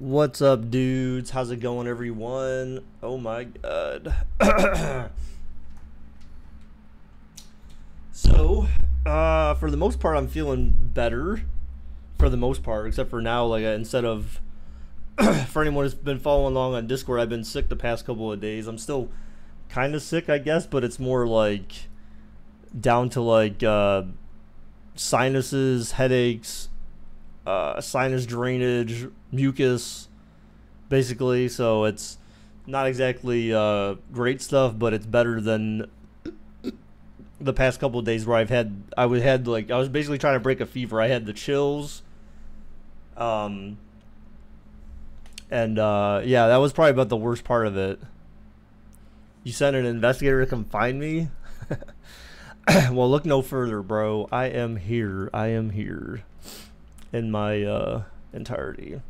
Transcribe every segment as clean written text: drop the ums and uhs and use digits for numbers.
What's up, dudes? How's it going, everyone? Oh my god. So, for the most part, I'm feeling better. For the most part, except for now, like, instead of... for anyone who's been following along on Discord, I've been sick the past couple of days. I'm still kind of sick, I guess, but it's more, like, down to, like, sinuses, headaches, sinus drainage, mucus, basically. So it's not exactly great stuff, but it's better than the past couple of days where I was basically trying to break a fever. I had the chills, and yeah, that was probably about the worst part of it. You sent an investigator to come find me? Well, look no further, bro. I am here in my entirety.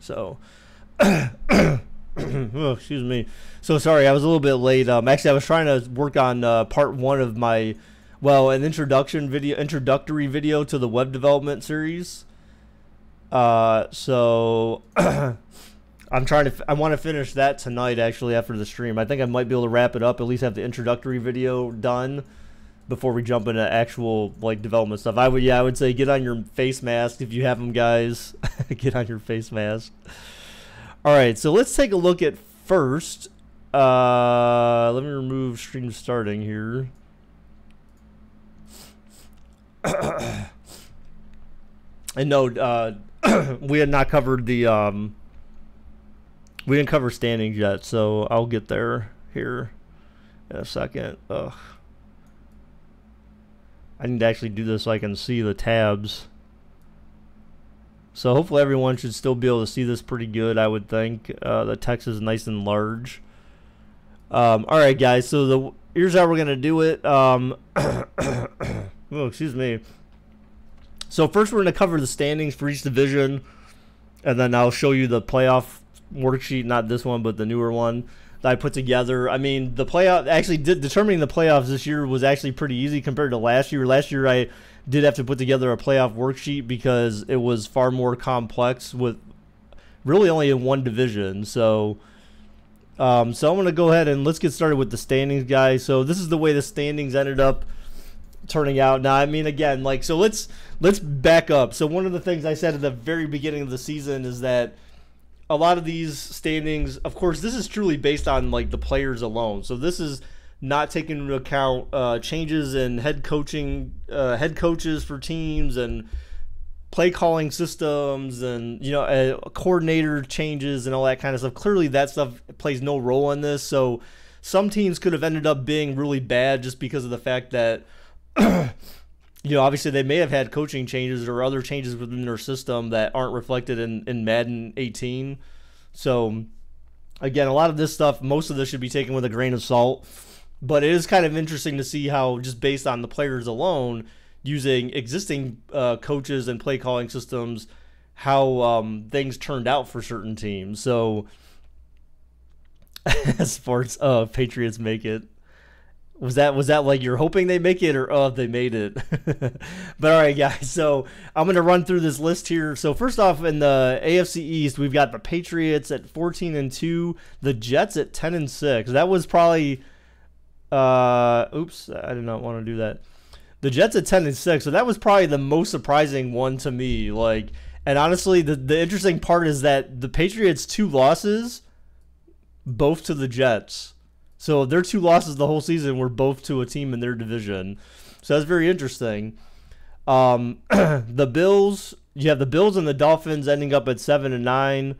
So oh, excuse me. So sorry, I was a little bit late. Actually, I was trying to work on part 1 of my, well, an introductory video to the web development series. So I want to finish that tonight, actually, after the stream. I think I might be able to wrap it up, at least have the introductory video done before we jump into actual, like, development stuff. I would say get on your face mask if you have them, guys. Get on your face mask. All right, so let's take a look at first. Let me remove stream starting here. And no, we had not covered the we didn't cover standings yet, so I'll get there here in a second. Ugh. I need to actually do this so I can see the tabs. So hopefully everyone should still be able to see this pretty good, I would think. The text is nice and large. Alright, guys, so here's how we're going to do it. Oh, excuse me. So first we're going to cover the standings for each division, and then I'll show you the playoff worksheet, not this one, but the newer one that I put together. I mean, the playoff, actually determining the playoffs this year was actually pretty easy compared to last year. Last year I did have to put together a playoff worksheet because it was far more complex with really only in one division. So I'm going to go ahead and let's get started with the standings, guys. So this is the way the standings ended up turning out. Now, I mean, again, like, so let's back up. So one of the things I said at the very beginning of the season is that a lot of these standings, of course, this is truly based on, like, the players alone. So this is not taking into account changes in head coaches for teams and play calling systems and, you know, coordinator changes and all that kind of stuff. Clearly that stuff plays no role in this. So some teams could have ended up being really bad just because of the fact that you know, obviously they may have had coaching changes or other changes within their system that aren't reflected in Madden 18. So, again, a lot of this stuff, most of this should be taken with a grain of salt. But it is kind of interesting to see how, just based on the players alone, using existing coaches and play calling systems, how things turned out for certain teams. So, sports, Patriots make it. Was that like you're hoping they make it, or they made it? But all right, guys, so I'm going to run through this list here. So first off, in the AFC East, we've got the Patriots at 14-2, the Jets at 10-6. That was probably oops, I did not want to do that. The Jets at 10-6, so that was probably the most surprising one to me. Like, and honestly, the interesting part is that the Patriots' 2 losses, both to the Jets. So their 2 losses the whole season were both to a team in their division. So that's very interesting. The Bills, you have the Bills and the Dolphins ending up at 7-9.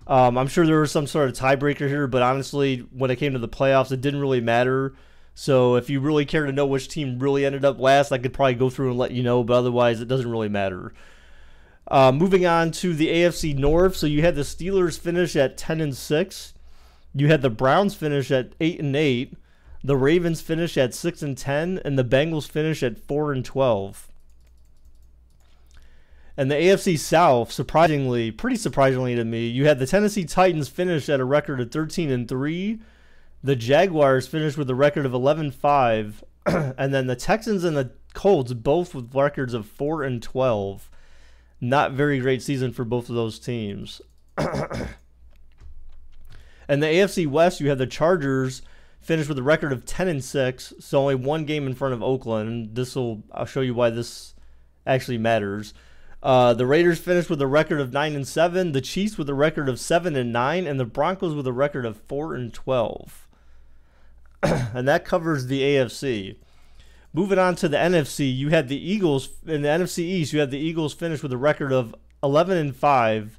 I'm sure there was some sort of tiebreaker here, but honestly, when it came to the playoffs, it didn't really matter. So if you really care to know which team really ended up last, I could probably go through and let you know, but otherwise it doesn't really matter. Moving on to the AFC North, so you had the Steelers finish at 10-6. You had the Browns finish at 8-8. The Ravens finish at 6-10, and the Bengals finish at 4-12. And the AFC South, surprisingly, pretty surprisingly to me, you had the Tennessee Titans finish at a record of 13-3. The Jaguars finished with a record of 11-5, and then the Texans and the Colts both with records of 4-12. Not very great season for both of those teams. And the AFC West, you had the Chargers finish with a record of 10-6, so only one game in front of Oakland. I'll show you why this actually matters. The Raiders finished with a record of 9-7, the Chiefs with a record of 7-9, and the Broncos with a record of 4-12. And that covers the AFC. Moving on to the NFC, you had the Eagles in the NFC East. You had the Eagles finish with a record of 11-5.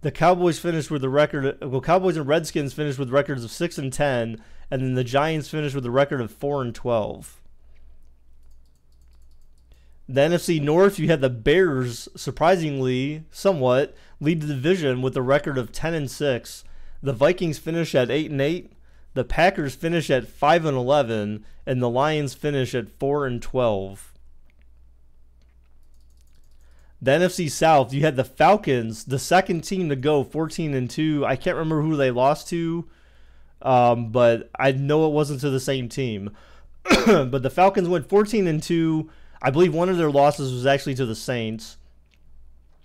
The Cowboys finished with a record. Well, Cowboys and Redskins finished with records of 6-10, and then the Giants finished with a record of 4-12. The NFC North, you had the Bears, surprisingly, somewhat, lead the division with a record of 10-6. The Vikings finish at 8-8. The Packers finish at 5-11, and the Lions finish at 4-12. The NFC South, you had the Falcons, the second team to go 14-2. I can't remember who they lost to, but I know it wasn't to the same team. But the Falcons went 14-2. I believe one of their losses was actually to the Saints.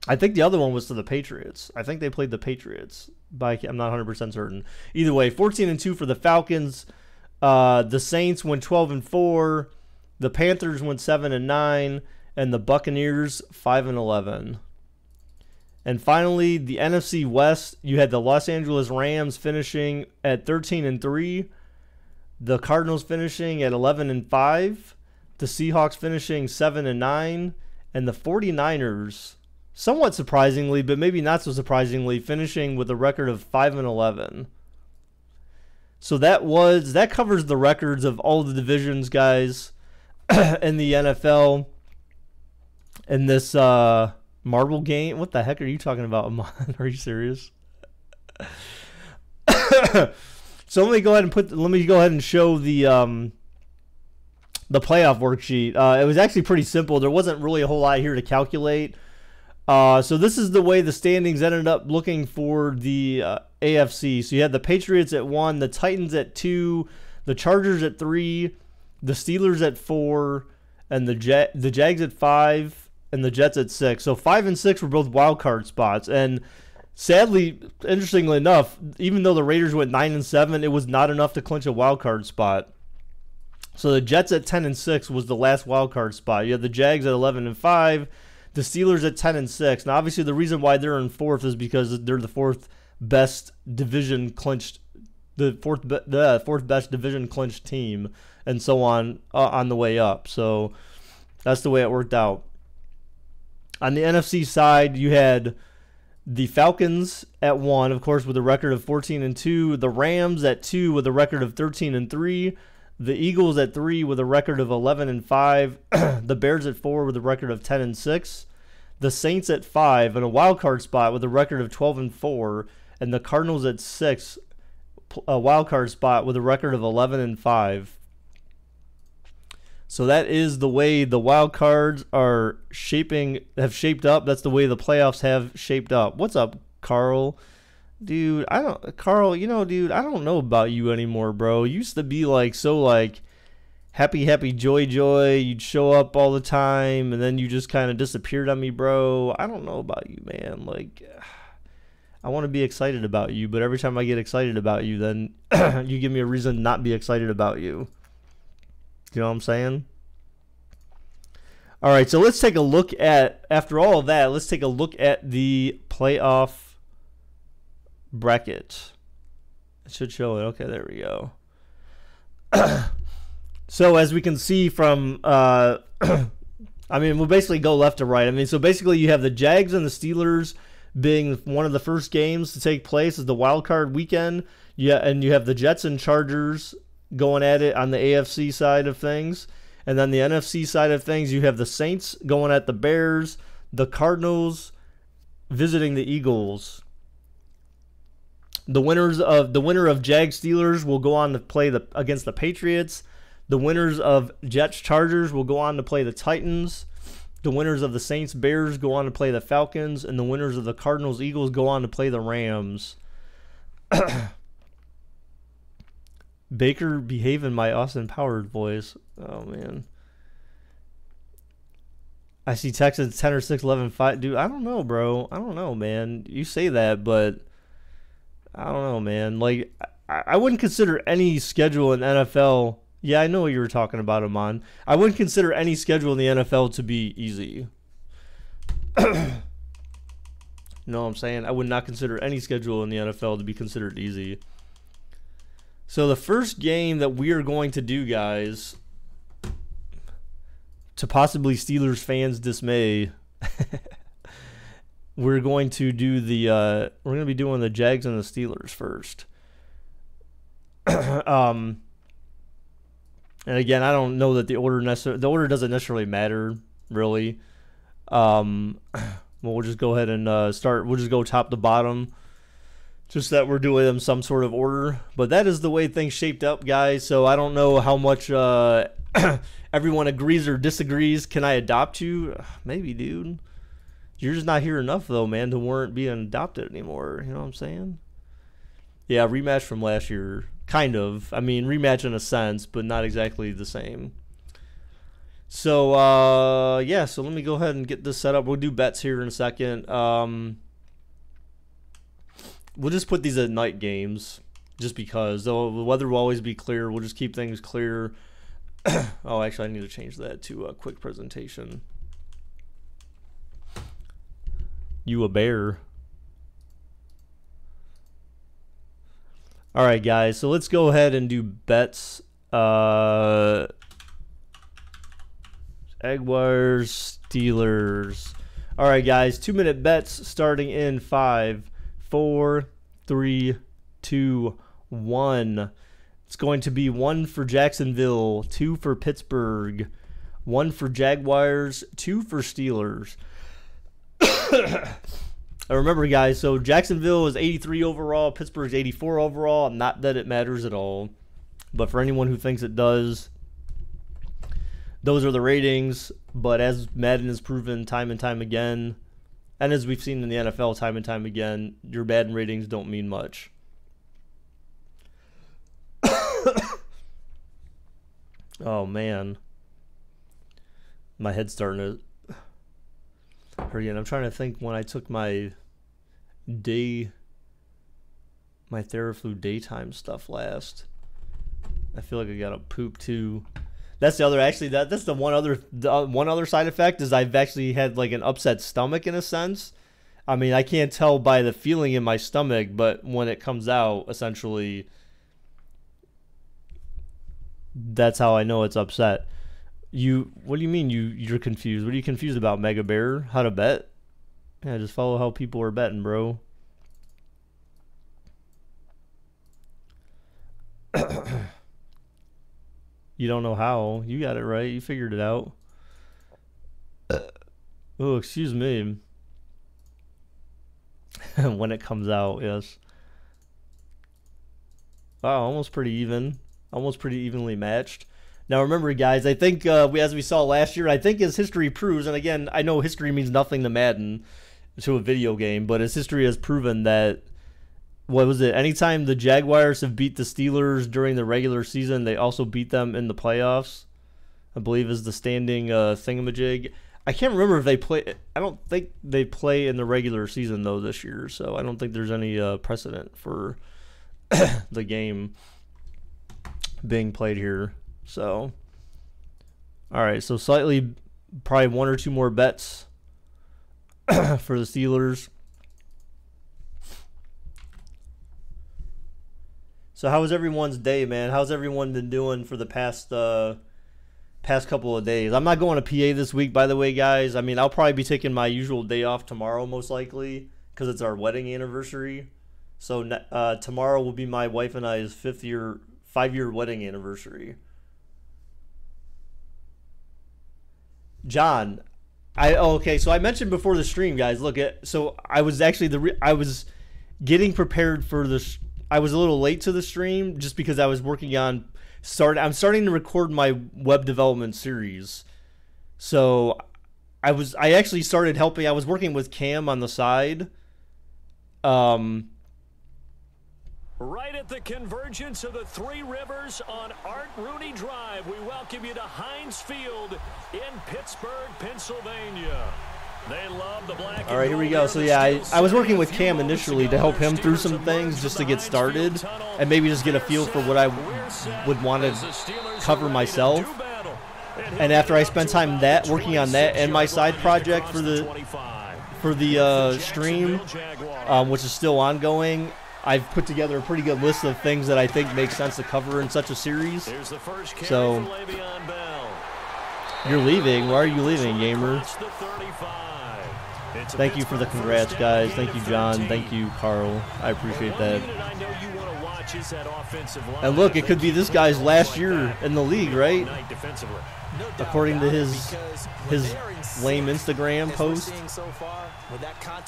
I think the other one was to the Patriots. I think they played the Patriots, but I'm not 100% certain. Either way, 14-2 for the Falcons. The Saints went 12-4. The Panthers went 7-9. And the Buccaneers 5-11. And finally, the NFC West, you had the Los Angeles Rams finishing at 13-3. The Cardinals finishing at 11-5. The Seahawks finishing 7-9. And the 49ers, somewhat surprisingly, but maybe not so surprisingly, finishing with a record of 5-11. So that covers the records of all the divisions, guys, in the NFL. In this marble game. What the heck are you talking about, Amon? Are you serious? So let me go ahead and show the playoff worksheet. It was actually pretty simple. There wasn't really a whole lot here to calculate. So this is the way the standings ended up looking for the AFC. So you had the Patriots at 1, the Titans at 2, the Chargers at 3, the Steelers at 4, and the Jags at 5. And the Jets at 6. So 5 and 6 were both wild card spots. And sadly, interestingly enough, even though the Raiders went 9-7, it was not enough to clinch a wild card spot. So the Jets at 10-6 was the last wild card spot. You had the Jags at 11-5, the Steelers at 10-6. Now, obviously, the reason why they're in fourth is because they're the fourth best division clinched, the fourth best division clinched team, and so on the way up. So that's the way it worked out. On the NFC side, you had the Falcons at 1, of course, with a record of 14-2. The Rams at 2 with a record of 13-3. The Eagles at 3 with a record of 11-5. The Bears at 4 with a record of 10-6. The Saints at 5 and a wild card spot with a record of 12-4. And the Cardinals at 6, a wild card spot with a record of 11-5. So that is the way the wild cards have shaped up. That's the way the playoffs have shaped up. What's up, Carl? Dude, Carl, dude, I don't know about you anymore, bro. You used to be so happy, joy. You'd show up all the time, and then you just kind of disappeared on me, bro. I don't know about you, man. I want to be excited about you, but every time I get excited about you, then you give me a reason not to be excited about you. You know what I'm saying? All right, so let's take a look at, after all of that, let's take a look at the playoff bracket. It should show it. Okay, there we go. So as we can see from, we'll basically go left to right. So basically you have the Jags and the Steelers being one of the first games to take place is the Wildcard weekend. Yeah, and you have the Jets and Chargers going at it on the AFC side of things. And then the NFC side of things, you have the Saints going at the Bears, the Cardinals visiting the Eagles. The winner of Jags Steelers will go on to play against the Patriots. The winners of Jets Chargers will go on to play the Titans. The winners of the Saints Bears go on to play the Falcons, and the winners of the Cardinals Eagles go on to play the Rams. Baker behaving my Austin Powers voice. Oh man. I see Texans 10 or 6, 11, 5. Dude, I don't know, bro. I don't know, man. You say that, but I don't know, man. Like, I wouldn't consider any schedule in NFL. Yeah, I know what you were talking about, Amon. I wouldn't consider any schedule in the NFL to be easy. You know what I'm saying? I would not consider any schedule in the NFL to be considered easy. So the first game that we are going to do, guys, to possibly Steelers fans' dismay, we're going to do we're going to be doing the Jags and the Steelers first. And again, I don't know that the order doesn't necessarily matter, really. Well, we'll just go ahead and start. We'll just go top to bottom, just that we're doing them some sort of order. But that is the way things shaped up, guys. So I don't know how much everyone agrees or disagrees. Can I adopt you? Maybe, dude. You're just not here enough, though, man, to warrant being adopted anymore. You know what I'm saying? Yeah, rematch from last year. Kind of. I mean, rematch in a sense, but not exactly the same. So, yeah, so let me go ahead and get this set up. We'll do bets here in a second. We'll just put these at night games, just because. Though the weather will always be clear. We'll just keep things clear. Oh, actually, I need to change that to a quick presentation. You a bear. All right, guys, so let's go ahead and do bets. Jaguars, Steelers. All right, guys, 2-minute bets starting in 5, 4, 3, 2, 1. It's going to be 1 for Jacksonville, 2 for Pittsburgh, 1 for Jaguars, 2 for Steelers. Remember, guys, so Jacksonville is 83 overall, Pittsburgh's 84 overall. Not that it matters at all, but for anyone who thinks it does, those are the ratings. But as Madden has proven time and time again, and as we've seen in the NFL time and time again, your Madden ratings don't mean much. Oh, man. My head's starting to hurt again. I'm trying to think when I took my Theraflu daytime stuff last. I feel like I got a poop too. That's the other, actually, that's the one other side effect is I've actually had like an upset stomach in a sense. I mean, I can't tell by the feeling in my stomach, but when it comes out, essentially, that's how I know it's upset. What do you mean you're confused? What are you confused about, Mega Bear? How to bet? Yeah, just follow how people are betting, bro. You don't know how. You got it right. You figured it out. Oh, excuse me. When it comes out, yes. Wow, almost pretty even. Almost pretty evenly matched. Now, remember, guys, I think, as we saw last year, I think as history proves, and again, I know history means nothing to Madden, to a video game, but as history has proven that, what was it, anytime the Jaguars have beat the Steelers during the regular season, they also beat them in the playoffs, I believe is the standing thingamajig. I can't remember if they play, I don't think they play in the regular season, though, this year, so I don't think there's any precedent for the game being played here. So, all right, so slightly, probably 1 or 2 more bets for the Steelers. So how was everyone's day, man? How's everyone been doing for the past couple of days? I'm not going to PA this week, by the way, guys. I mean, I'll probably be taking my usual day off tomorrow, most likely, because it's our wedding anniversary. So tomorrow will be my wife and I's 5-year wedding anniversary. John, okay. So I mentioned before the stream, guys. Look at I was actually I was getting prepared for this. I was a little late to the stream just because I was working on I'm starting to record my web development series. So I actually started helping. I was working with Cam on the side. Right at the convergence of the Three Rivers on Art Rooney Drive, we welcome you to Heinz Field in Pittsburgh, Pennsylvania. They love the black. All right, here we go. So yeah, I was working with Cam initially to help him through some things just to get started and maybe just get a feel for what I would want to cover myself. And after I spent time working on that and my side project for the stream, which is still ongoing, I've put together a pretty good list of things that I think make sense to cover in such a series. So, you're leaving. Why are you leaving, gamer? Thank you for the congrats, guys. Thank you, John. Thank you, Carl. I appreciate that. And look, it could be this guy's last year in the league, right? According to his lame Instagram post,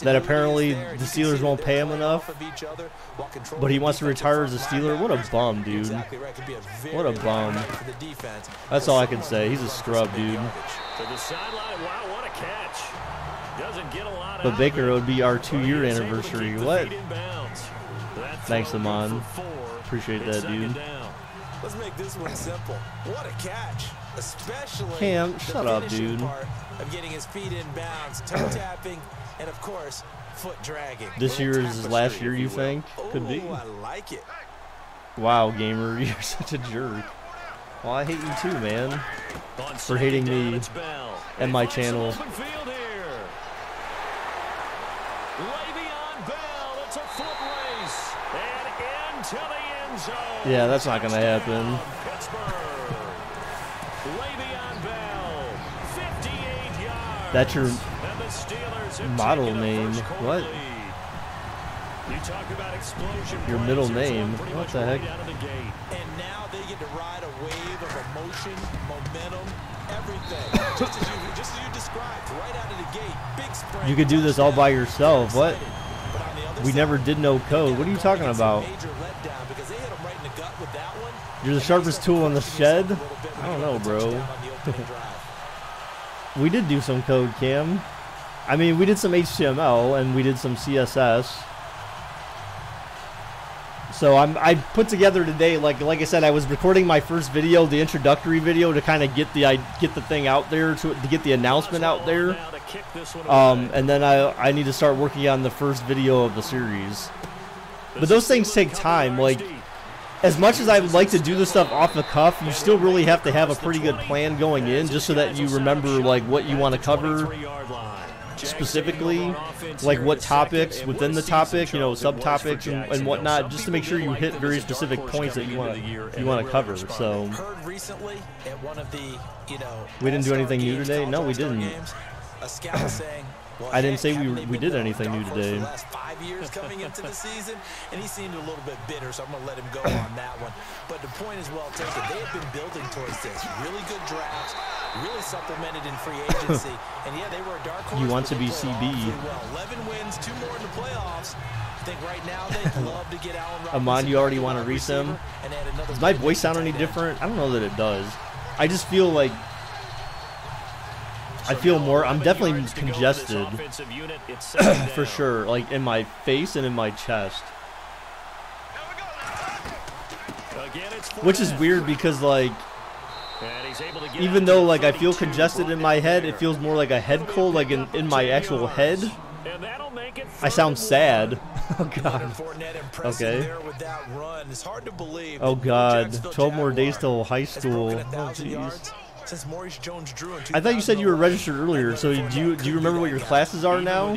that apparently the Steelers won't pay him enough, but he wants to retire as a Steeler. What a bum, dude. What a bum. That's all I can say. He's a scrub, dude. But Baker, it would be our 2-year anniversary. What? Thanks, Amon. Appreciate that, dude. Let's make this one simple. What a catch. Especially Cam, shut up, dude. Of getting his feet in bounds, toe tapping, and of course, foot dragging. This year is his last year, you think? Could be. I like it. Wow, gamer, you're such a jerk. Well, I hate you too, man. For hating me and my channel. Yeah, that's not gonna happen. That's your model name. What? Your middle name. What the heck? And now they get to ride a wave of emotion, momentum, everything. just as you described, right out of the gate. Big sprint. You could do this all by yourself. What? We never did no code. What are you talking about? You're the sharpest tool in the shed? I don't know, bro. We did do some code, Cam. I mean, we did some HTML and we did some CSS. So I put together today, like I said, I was recording my first video, the introductory video, to kind of get the thing out there, to get the announcement out there. And then I need to start working on the first video of the series. But those things take time. Like, as much as I would like to do this stuff off the cuff, you still really have to have a pretty good plan going in, just so that you remember like what you want to cover specifically, like what topics within the topic, you know, subtopics and whatnot, just to make sure you hit very specific points that you want to cover. So we didn't do anything new today. No, we didn't. I didn't say we did anything new today. Last 5 years coming into the season, and he seemed a little bit bitter, so I'm going to let him go on that one. But the point is well taken. They have been building towards this. Really good drafts, really supplemented in free agency, and yeah, they were a dark horse. You want to be CB. Well, 11 wins, 2 more in the playoffs. I think right now they'd love to get Allen Robinson. Amon, you already want to resim? Does my voice sound any different? I don't know that it does. I just feel like I'm definitely congested for sure, like in my face and in my chest. Which is weird because, like, even though like I feel congested in my head, it feels more like a head cold, like in my actual head. I sound sad. Oh god. Okay. Oh god. 12 more days till high school. Oh jeez. I thought you said you were registered earlier, so do you remember what your classes are now?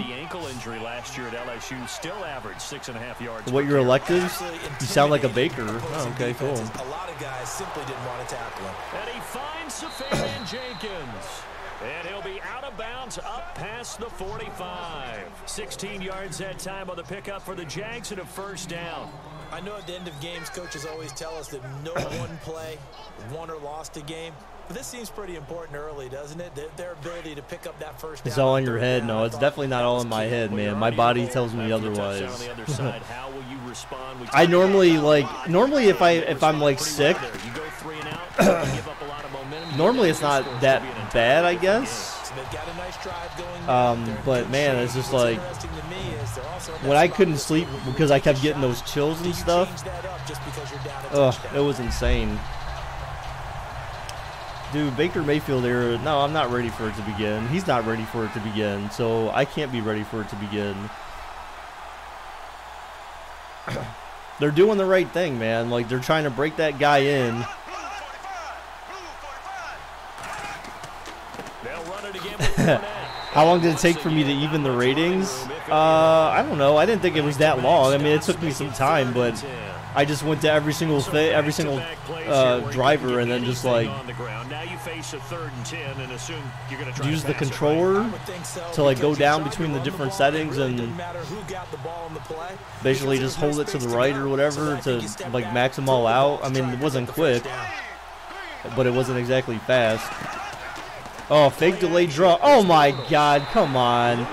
What your electives? You sound like a baker. Oh, okay, cool. A lot of guys simply didn't want to tackle him. And he finds Safarian Jenkins. And he'll be out of bounds up past the 45. 16 yards that time on the pickup for the Jags and a first down. I know at the end of games, coaches always tell us that no one play won or lost a game. But this seems pretty important early, doesn't it? Their ability to pick up that first down. It's all in your head. No, it's definitely not all in my head, man. My body tells me otherwise. I normally if I'm like sick, normally it's not that bad, I guess. But man, it's just like when I couldn't sleep because I kept getting those chills and stuff. Ugh, it was insane. Dude, Baker Mayfield era, no, I'm not ready for it to begin. He's not ready for it to begin, so I can't be ready for it to begin. They're doing the right thing, man. Like, they're trying to break that guy in. How long did it take for me to even the ratings? I don't know. I didn't think it was that long. I mean, it took me some time, but I just went to every single driver and then just like use the controller to like go down between the different settings and basically just hold it to the right or whatever to like max them all out. I mean, it wasn't quick, but it wasn't exactly fast. Oh, fake delayed draw. Oh my God, come on.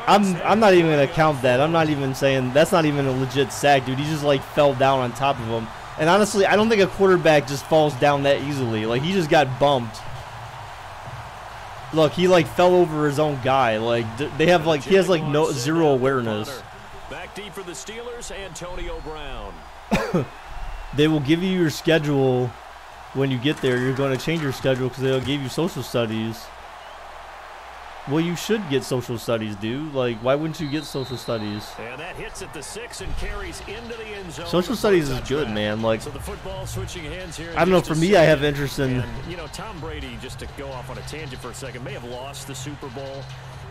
I'm not even gonna count that. I'm not even saying that's not even a legit sack, dude. He just like fell down on top of him. And honestly, I don't think a quarterback just falls down that easily. Like, he just got bumped. Look, he like fell over his own guy. Like, they have like he has like zero awareness. Back deep for the Steelers, Antonio Brown. They will give you your schedule when you get there. You're going to change your schedule because they'll give you social studies. Well, you should get social studies, dude. Like, why wouldn't you get social studies? And that hits at the 6 and carries into the end zone. Social studies is good, man. Like, so the football switching hands here. I don't know. For me, I have interest in. And, you know, Tom Brady, just to go off on a tangent for a second, may have lost the Super Bowl,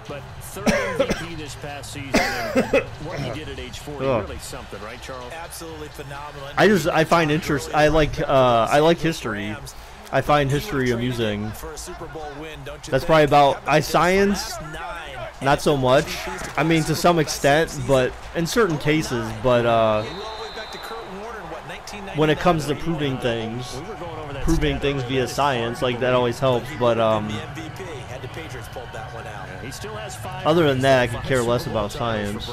but third MVP this past season. And what he did at age 40, really something, right, Charles? Absolutely phenomenal. I find interest. I like history. I find history amusing. That's probably about science, not so much. I mean, to some extent, but in certain cases. But when it comes to proving things via science, like that always helps. But other than that, I could care less about science.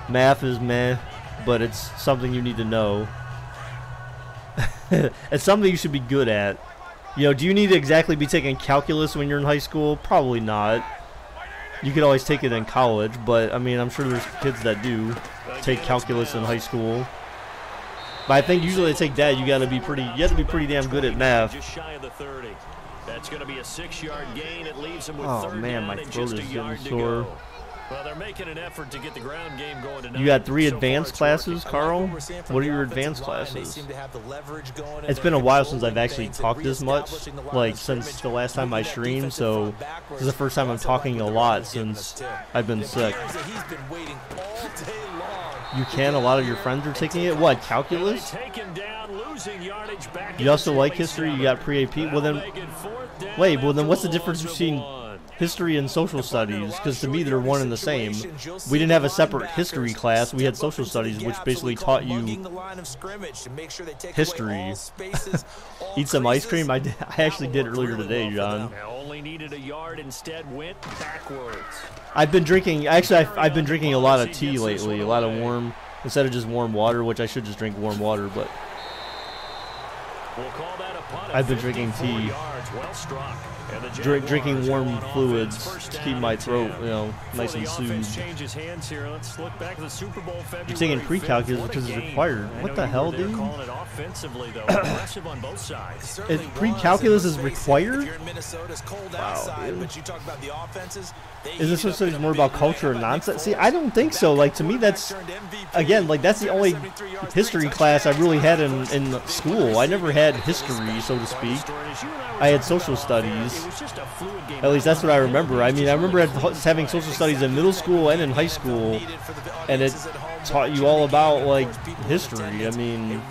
Math is meh, but it's something you need to know. It's something you should be good at. You know, do you need to exactly be taking calculus when you're in high school? Probably not. You could always take it in college, but I mean, I'm sure there's kids that do take calculus in high school. But I think usually they take that. You have to be pretty damn good at math. Just shy of the 30. That's going to be a 6-yard gain. It leaves him with oh man, my throat is getting sore. Well, they're making an effort to get the ground game going tonight. You got 3 advanced classes, Carl? What are your advanced classes? It's been a while since I've actually talked this much, like since the last time I streamed, so this is the first time I'm talking a lot since I've been sick. You can? A lot of your friends are taking it? What, calculus? You also like history? You got pre-AP? Well then, wait, well then what's the difference between history and social studies? Because to me they're one and the same. We didn't have a separate history class. We had social studies, which basically taught you history. Eat some ice cream? I actually did earlier today, John. Only needed a yard, instead went backwards. I've been drinking a lot of tea lately, a lot of warm instead of just warm water, which I should just drink warm water, but I've been drinking tea. Drinking warm fluids to keep my throat, you know, nice and soothed. You're taking pre-calculus because it's required. What the hell, dude? Pre-calculus is required? Wow, dude. Is this supposed to be more about culture and nonsense? See, I don't think so. Like, to me, that's, again, like, that's the only history class I really had in school. I never had history, so to speak. I had social studies. At least that's what I remember. I mean, I remember having social studies in middle school and in high school, and it taught you all about, like, history. I mean,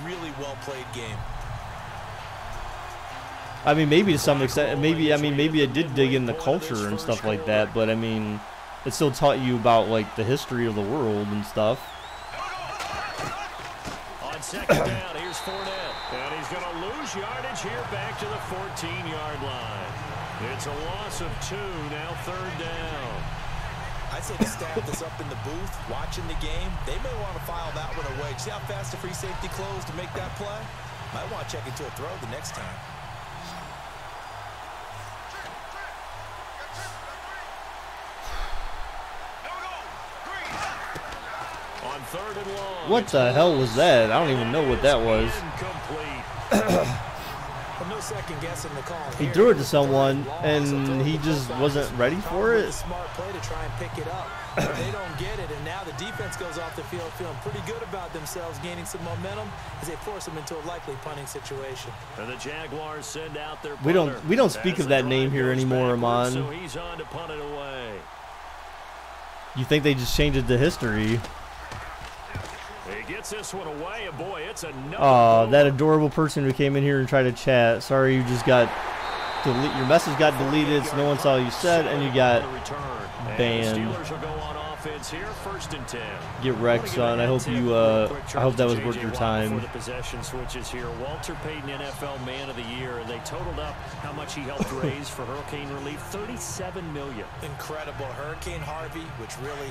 I mean, maybe to some extent, maybe it did dig into culture and stuff like that, but I mean, it still taught you about like the history of the world and stuff. On second down, here's Fournette, and he's going to lose yardage here back to the 14-yard line. It's a loss of 2, now third down. I'd say the staff that's up in the booth watching the game, they may want to file that one away. See how fast the free safety closed to make that play? Might want to check into a throw the next time. On third and long. What the hell was that? I don't even know what that was. No second guessing the call. He threw it to someone, and he just wasn't ready for it. Smart play to try and pick it up. They don't get it, and now the defense goes off the field feeling pretty good about themselves, gaining some momentum as they force them into a likely punting situation. And the Jaguars send out their we don't speak of that name here anymore, Amon. So he's on to punt it away. You think they just changed it to history? He gets this one away, and boy, it's another. Oh, that adorable person who came in here and tried to chat. Sorry, you just got your message got deleted, so no one saw you said, and you got banned. Steelers will go on offense here, 1st and 10. Get wrecked, son. I hope you. I hope that was worth your time. For the possession switches here, Walter Payton, NFL Man of the Year, and they totaled up how much he helped raise for hurricane relief, $37 million. Incredible. Hurricane Harvey, which really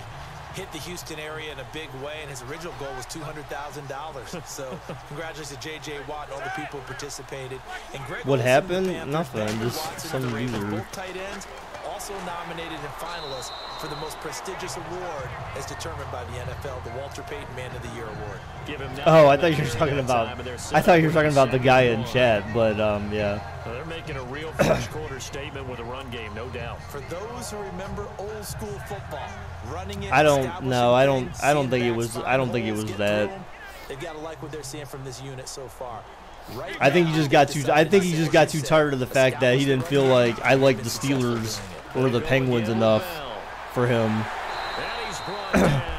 hit the Houston area in a big way, and his original goal was $200,000. So congratulations to J.J. Watt and all the people who participated. And great. What happened? Nothing. Just some user. Both tight ends also nominated and finalists for the most prestigious award as determined by the NFL, the Walter Payton Man of the Year award. Oh, I thought you were talking about. I thought you were talking about the guy in chat, but yeah. Well, they're making a real first quarter statement with a run game, no doubt. For those who remember old school football, running in. I don't think it was that. They've got to like what they're seeing from this unit so far. Right I think he just got too tired of the fact that he didn't feel like I liked the Steelers or the Penguins enough for him.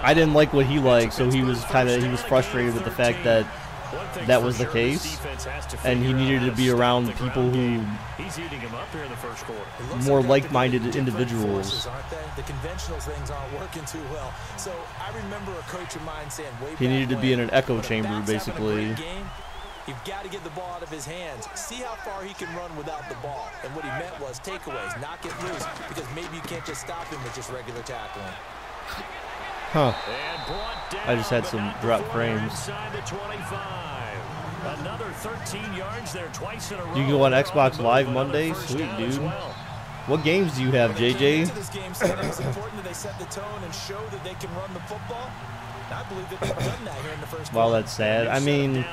I didn't like what he liked, so he was frustrated with the fact that that was the case, and he needed to be around people who more like-minded individuals. The conventional things aren't working too well. So I remember a coach of mine saying he needed to be in an echo chamber, basically. You've got to get the ball out of his hands. See how far he can run without the ball. And what he meant was takeaways, knock it loose, because maybe you can't just stop him with just regular tackling. Huh. I just had some drop frames. Another 13 yards there twice in a row. You can go on Xbox Live Monday? Sweet, dude. What games do you have, JJ? It's important that they set the tone and show that they can run the football. I believe that they've done that here in the first Well, that's sad. I mean,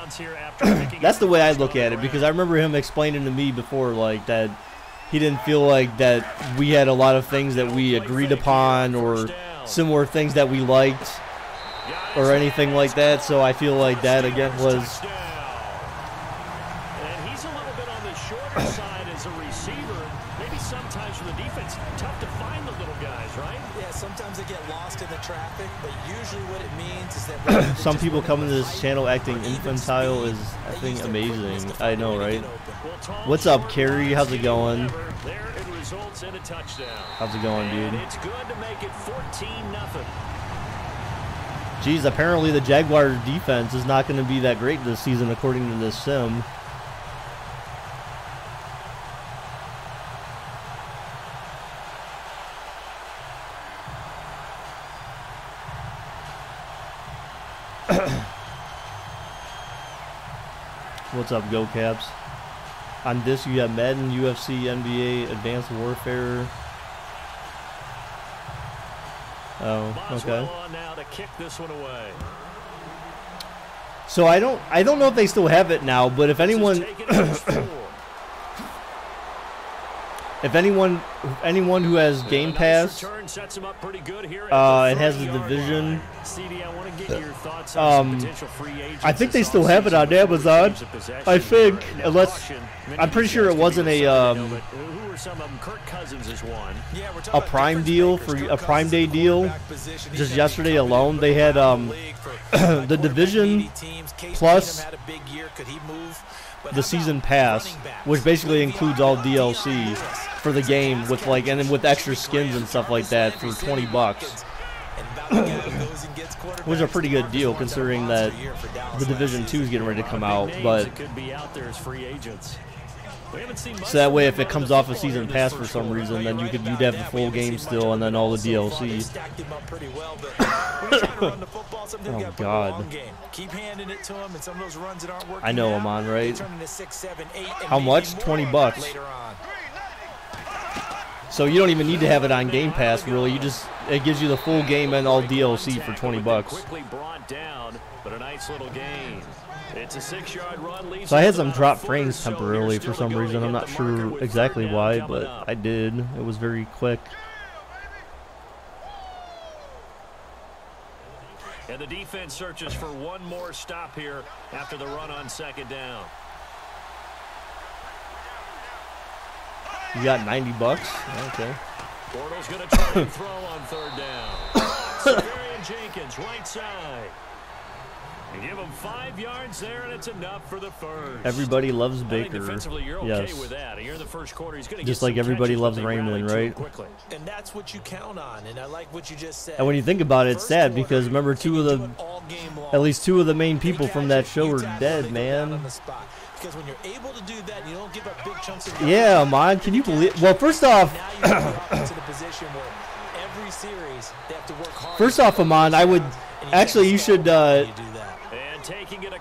that's the way I look at it, because I remember him explaining to me before, like, that he didn't feel like that we had a lot of things that we agreed upon or similar things that we liked or anything like that. So I feel like that, again, was... And he's a little bit on the shorter side as a receiver. Maybe sometimes for the defense, tough to find the little guys, right? Yeah, sometimes they get lost in the traffic, but usually what it means is that some people coming to this channel acting infantile is, I think, amazing. I know, right? What's up, Carrie? How's it going? How's it going, dude? It's good to make it 14-0. Geez, apparently the Jaguars defense is not going to be that great this season, according to this sim. What's up, Go Caps? On this, you have Madden, UFC, NBA, Advanced Warfare. Oh, okay. So I don't know if they still have it now, but if anyone if anyone who has Game Pass and has the division, I think they still have it on Amazon. I think, unless I'm pretty sure it wasn't a Prime deal for a Prime Day deal. Just yesterday alone, they had the division plus the season pass, which basically includes all DLC for the game with like, and then with extra skins and stuff like that for $20. Which is a pretty good deal considering that the Division 2 is getting ready to come out, but so that way if it comes off a season pass for some reason, then you'd have the full game still and then all the DLC. Oh God. I know I'm on, right? How much? $20. So you don't even need to have it on Game Pass, really. You just, it gives you the full game and all DLC for $20. So I had some drop frames temporarily for some reason. I'm not sure exactly why, but I did. It was very quick. And the defense searches for one more stop here after the run on second down. You got $90? Okay. Bortles going to try and throw on third down. Severian Jenkins, right side. You give him 5 yards there, and it's enough for the first. Everybody loves Baker. You're okay yes. With that. Here in the first quarter, he's just like everybody loves Raymond, right? And that's what you count on. And I like what you just said. And when you think about it, it's sad because remember at least two of the main people from that show are dead, man. Because when you're able to do that, you don't give up big chunks of yeah, man. Can you believe? Well, first off, first off, Amon, I would actually you should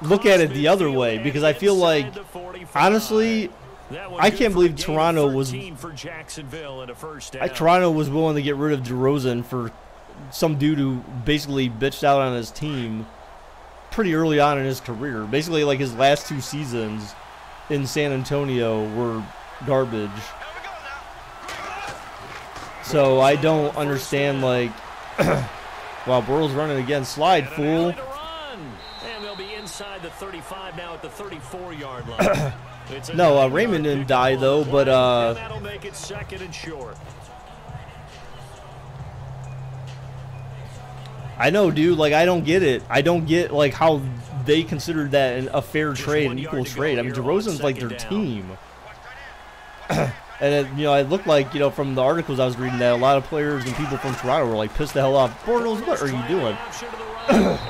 look at it the other way because I feel like honestly, I can't believe Toronto was willing to get rid of DeRozan for some dude who basically bitched out on his team pretty early on in his career. Basically, like his last 2 seasons in San Antonio were garbage. So I don't understand, like, wow, Burrow's running again. Slide, fool. And they'll be inside the 35 now at the 34-yard line. No, Raymond didn't die though, but that'll make it second and short. I know, dude. Like, I don't get it. I don't get like how they considered that a fair trade, an equal trade. I mean, DeRozan's like their team, and it, you know, it looked like, you know, from the articles I was reading that a lot of players and people from Toronto were like pissed the hell off. Bortles, what are you doing?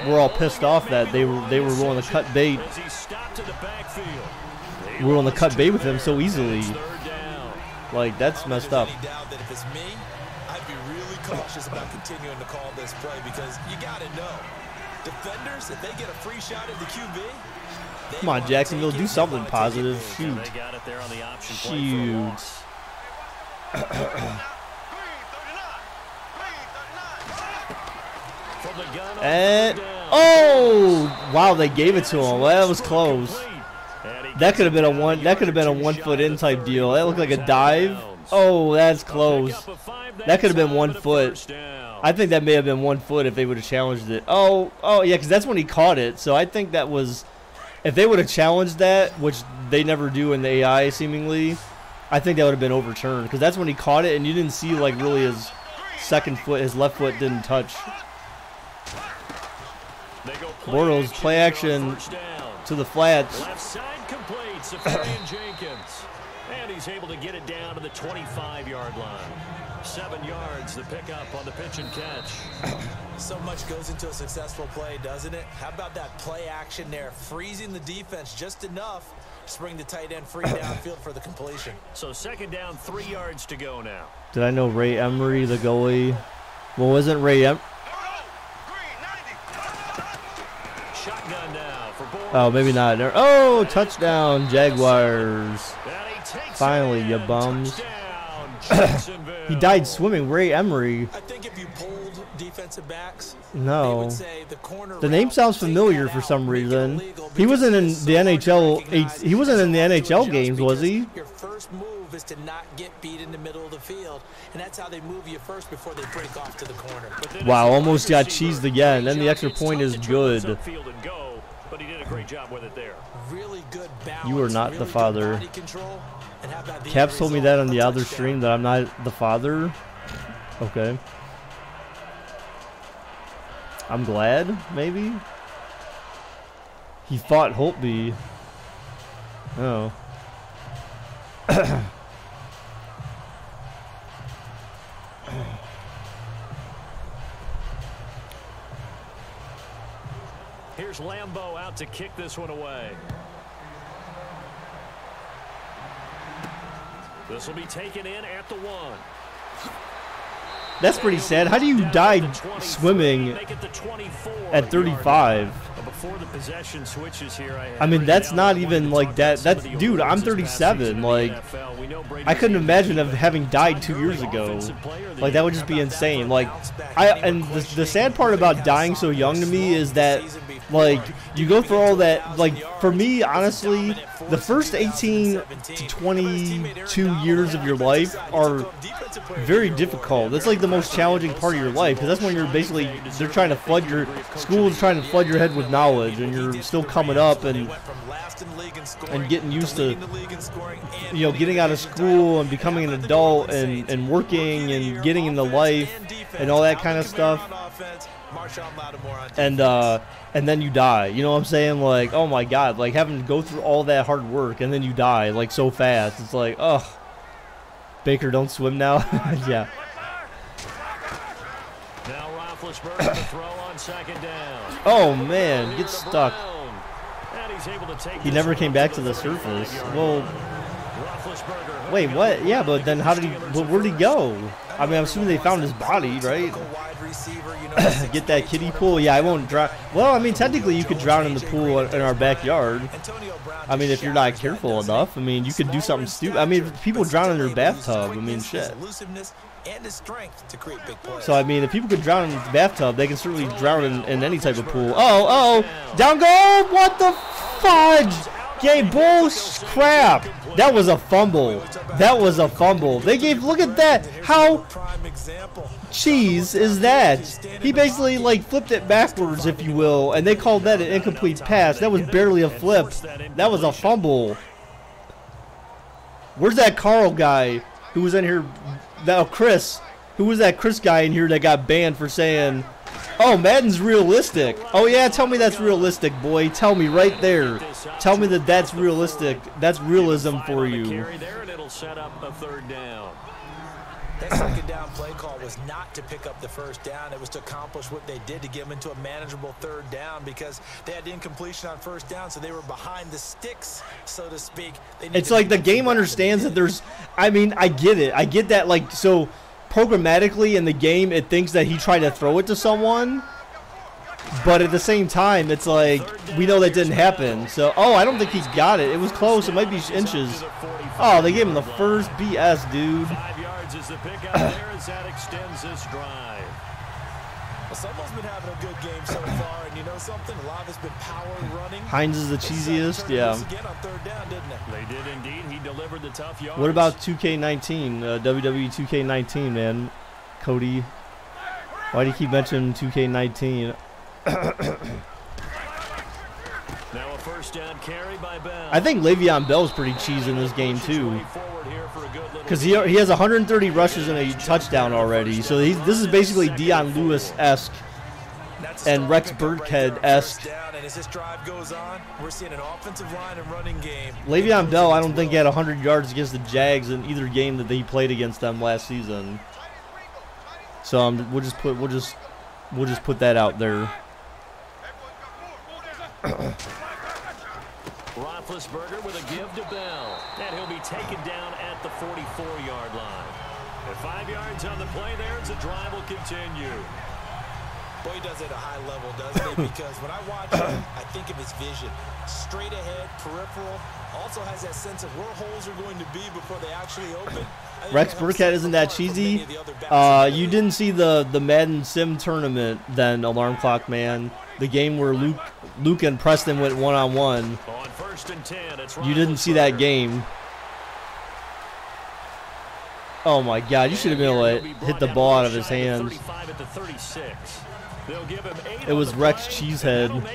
We're all pissed off that they were willing to cut bait. We're willing to cut bait with him so easily. Like, that's messed up. Cautious about continuing to call this play because you got to know defenders, if they get a free shot at the QB, come on, Jacksonville, do something positive. Shoot. Shoot. And oh, wow, they gave it to him. Well, that was close. That could have been a one. That could have been a 1 foot in type deal. That looked like a dive. Oh, that's close. That could have been 1 foot. I think that may have been 1 foot if they would have challenged it. Oh, yeah, because that's when he caught it. So I think that was, if they would have challenged that, which they never do in the AI seemingly, I think that would have been overturned because that's when he caught it and you didn't see like really his second foot, his left foot didn't touch. Bortles, play action to the flats. Left side complete, Severian Jenkins. And he's able to get it down to the 25-yard line. 7 yards, the pickup on the pitch and catch. So much goes into a successful play, doesn't it? How about that play action there? Freezing the defense just enough to bring the tight end free downfield for the completion. So second down, 3 yards to go now. Did I know Ray Emery, the goalie? Well, wasn't Ray Emery? Shotgun now for Bortles. Oh, maybe not. Oh, touchdown, Jaguars. Finally, you bums. He died swimming. Ray Emery. I think if you pulled defensive backs, no. The name sounds familiar for some reason. He wasn't in the NHL. He wasn't in the NHL games, was he? Your first move is to not get beat in the middle of the field, and that's how they move you first before they break off to the corner. Wow, almost got cheesed again. Then the extra point is good. But he did a great job with it there. Really good balance. You are not the father. Caps told me that on the other stream that I'm not the father. Okay. I'm glad, maybe. He fought Holtby. Oh. Here's Lambeau out to kick this one away. This will be taken in at the 1. That's pretty sad. How do you die swimming at 35? Before the possession switches here, I mean, that's not even like that. That's, dude, I'm 37. Like, I couldn't imagine of having died 2 years ago. Like, that would just be insane. Like, and the sad part about dying so young to me is that, like, you go through all that. Like, for me, honestly, the first 18 to 22 years of your life are very difficult. That's like the most challenging part of your life, because that's when you're basically, they're trying to flood your school's trying to flood your head with knowledge, and you're still coming up and getting used to, you know, getting out of school and becoming an adult and working and getting into life and all that kind of stuff. And then you die. You know what I'm saying? Like, oh my God, like having to go through all that hard work and then you die like so fast. It's like, oh, Baker, don't swim now. Yeah. Now Roethlisberger to throw on second down. Oh man, get stuck. And he's able to take he never came back to the surface. Well, wait, what? Yeah, but then how did he? Well, where'd he go? I mean, I'm assuming they found his body, right? Get that kiddie pool. Yeah, I won't drown. Well, I mean, technically, you could drown in the pool in our backyard. I mean, if you're not careful enough. I mean, you could do something stupid. I mean, people drown in their bathtub. I mean, shit. So, I mean, if people could drown in the bathtub, they can certainly drown in any type of pool. Oh, down goal! What the fudge? Gave bull crap. That was a fumble. That was a fumble. They gave, look at that. How cheese is that? He basically like flipped it backwards, if you will, and they called that an incomplete pass. That was barely a flip. That was a fumble. Where's that Carl guy who was in here? That Chris. Who was that Chris guy in here that got banned for saying, oh, Madden's realistic. Oh, yeah, tell me that's realistic, boy. Tell me right there. Tell me that that's realistic. That's realism for you. That second down play call was not to pick up the first down. It was to accomplish what they did, to get them into a manageable third down, because they had incompletion on first down, so they were behind the sticks, so to speak. It's like the game understands that there's, I mean, I get it. I get that, like, so programmatically in the game, it thinks that he tried to throw it to someone, but at the same time, it's like, we know that didn't happen. So, oh, I don't think he got it. It was close. It might be inches. Oh, they gave him the first BS, dude. 5 yards is the pick out there as that extends this drive. Well, someone's been having a good game so far, and you know something? A lot of it's been power running. Hines is the cheesiest, yeah. Again on third down, didn't it? They did indeed. He delivered the tough yards. What about 2K19, WWE 2K19, man? Cody, why do you keep mentioning 2K19? Now a first down carry by Bell. I think Le'Veon Bell's pretty cheese in this game too, because he has 130 rushes and a touchdown already. So this is basically Deion Lewis-esque and Rex Burkhead-esque. Le'Veon Bell, I don't think he had 100 yards against the Jags in either game that he played against them last season. So we'll just put that out there. Roethlisberger with a give to Bell, and he'll be taken down at the 44-yard line. At 5 yards on the play there, the drive will continue. Boy, he does it at a high level, doesn't he? Because when I watch him, I think of his vision. Straight ahead, peripheral. Also has that sense of where holes are going to be before they actually open. Rex Burkhead isn't that cheesy. You didn't see the Madden Sim tournament then, Alarm Clock Man. The game where Luke and Preston went one-on-one. On first and 10, you didn't see that game. Oh my God, you should have been able to hit the ball out of his hands. It was Rex Cheesehead.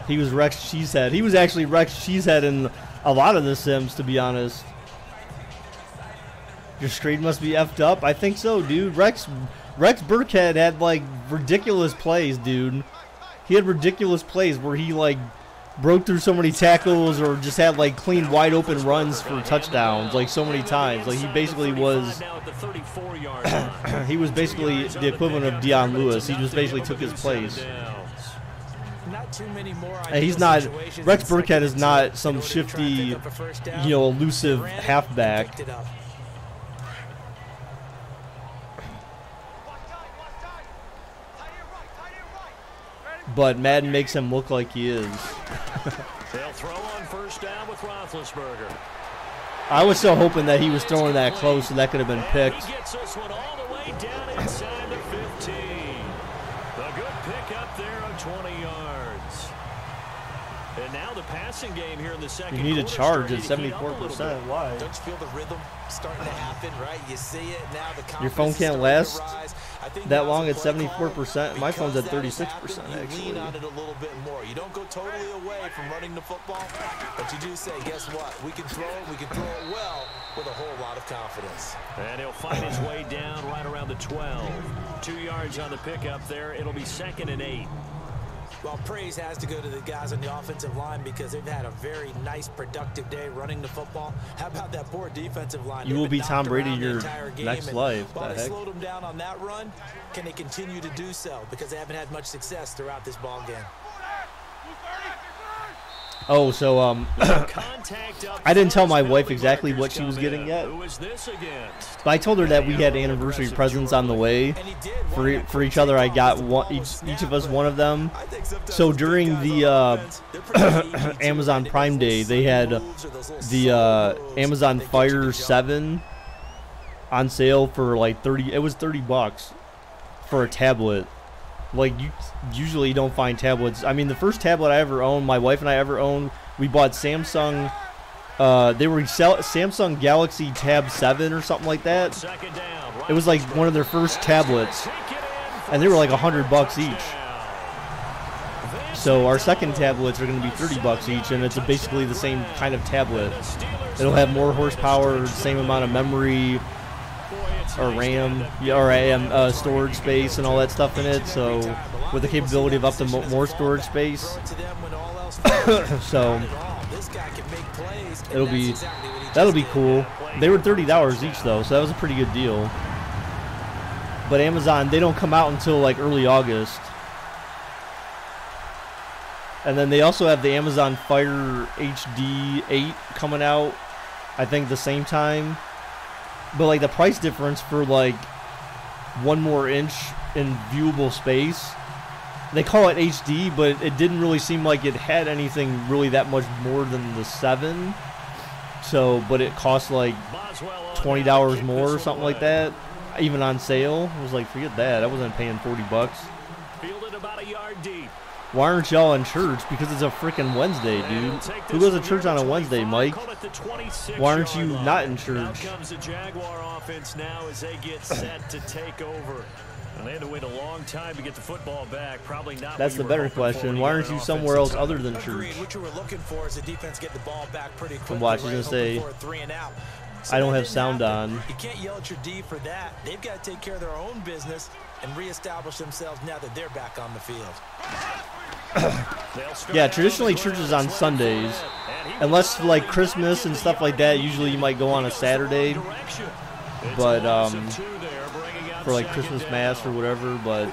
He was Rex Cheesehead. He was actually Rex Cheesehead in a lot of the Sims, to be honest. Your screen must be effed up. I think so, dude. Rex Burkhead had like ridiculous plays, dude. He had ridiculous plays where he like broke through so many tackles or just had like clean wide open runs for touchdowns like so many times. Like he basically was he was basically the equivalent of Deion Lewis. He just basically took his place. And he's not, Rex Burkhead is not some shifty, elusive halfback. But Madden makes him look like he is. They'll throw on first down with Roethlisberger. I was still hoping that he was throwing that close, so that could have been picked. He gets this one all the way down inside the 15. A good pick up there of 20 yards. And now the passing game here in the second quarter. You need a charge at 74%. Why? Don't you feel the rhythm starting to happen, right? You see it now. The your phone can't last that long at 74%. My phone's at 36%, actually. You lean on it a little bit more. You don't go totally away from running the football, but you do say, guess what? We can throw it well with a whole lot of confidence. And he'll find his way down right around the 12. 2 yards on the pickup there. It'll be 2nd and 8. Well, praise has to go to the guys on the offensive line because they've had a very nice, productive day running the football. How about that poor defensive line? You will be Tom Brady your next life. While they slowed them down on that run, can they continue to do so? Because they haven't had much success throughout this ball game. Oh, so I didn't tell my wife exactly what she was getting yet. But I told her that we had anniversary presents on the way for each other. I got each of us one of them. So during the Amazon Prime Day, they had the Amazon Fire 7 on sale for like 30. It was $30 for a tablet. Like, you usually don't find tablets. I mean, the first tablet I ever owned, my wife and I ever owned, we bought Samsung. They were Samsung Galaxy Tab 7 or something like that. It was like one of their first tablets, and they were like $100 each. So our second tablets are going to be $30 each, and it's basically the same kind of tablet. It'll have more horsepower, same amount of memory, or RAM, or storage space and all that stuff in it, so with the capability of up to more storage space. So that'll be cool. They were $30 each though, so that was a pretty good deal. But Amazon, they don't come out until like early August. And then they also have the Amazon Fire HD 8 coming out, I think the same time. But like the price difference for like 1 more inch in viewable space, they call it HD, but it didn't really seem like it had anything really that much more than the 7. So, but it cost like $20 more or something like that, even on sale. I was like, forget that. I wasn't paying $40. Fielded about a yard deep. Why aren't y'all in church? Because it's a freaking Wednesday, dude. Who goes to church on a Wednesday, Mike? Why aren't you not in church? Now comes the Jaguar offense now as they get set to take over. And they had to wait a long time to get the football back. Probably not. That's the better question. Why aren't you somewhere else other than church? What you were looking for is the defense get the ball back pretty quickly. I'm watching to say, I don't have sound on. You can't yell at your D for that. They've got to take care of their own business and reestablish themselves now that they're back on the field. Yeah, traditionally church is on Sundays. Unless like Christmas and stuff like that, usually you might go on a Saturday. But for like Christmas Mass or whatever, but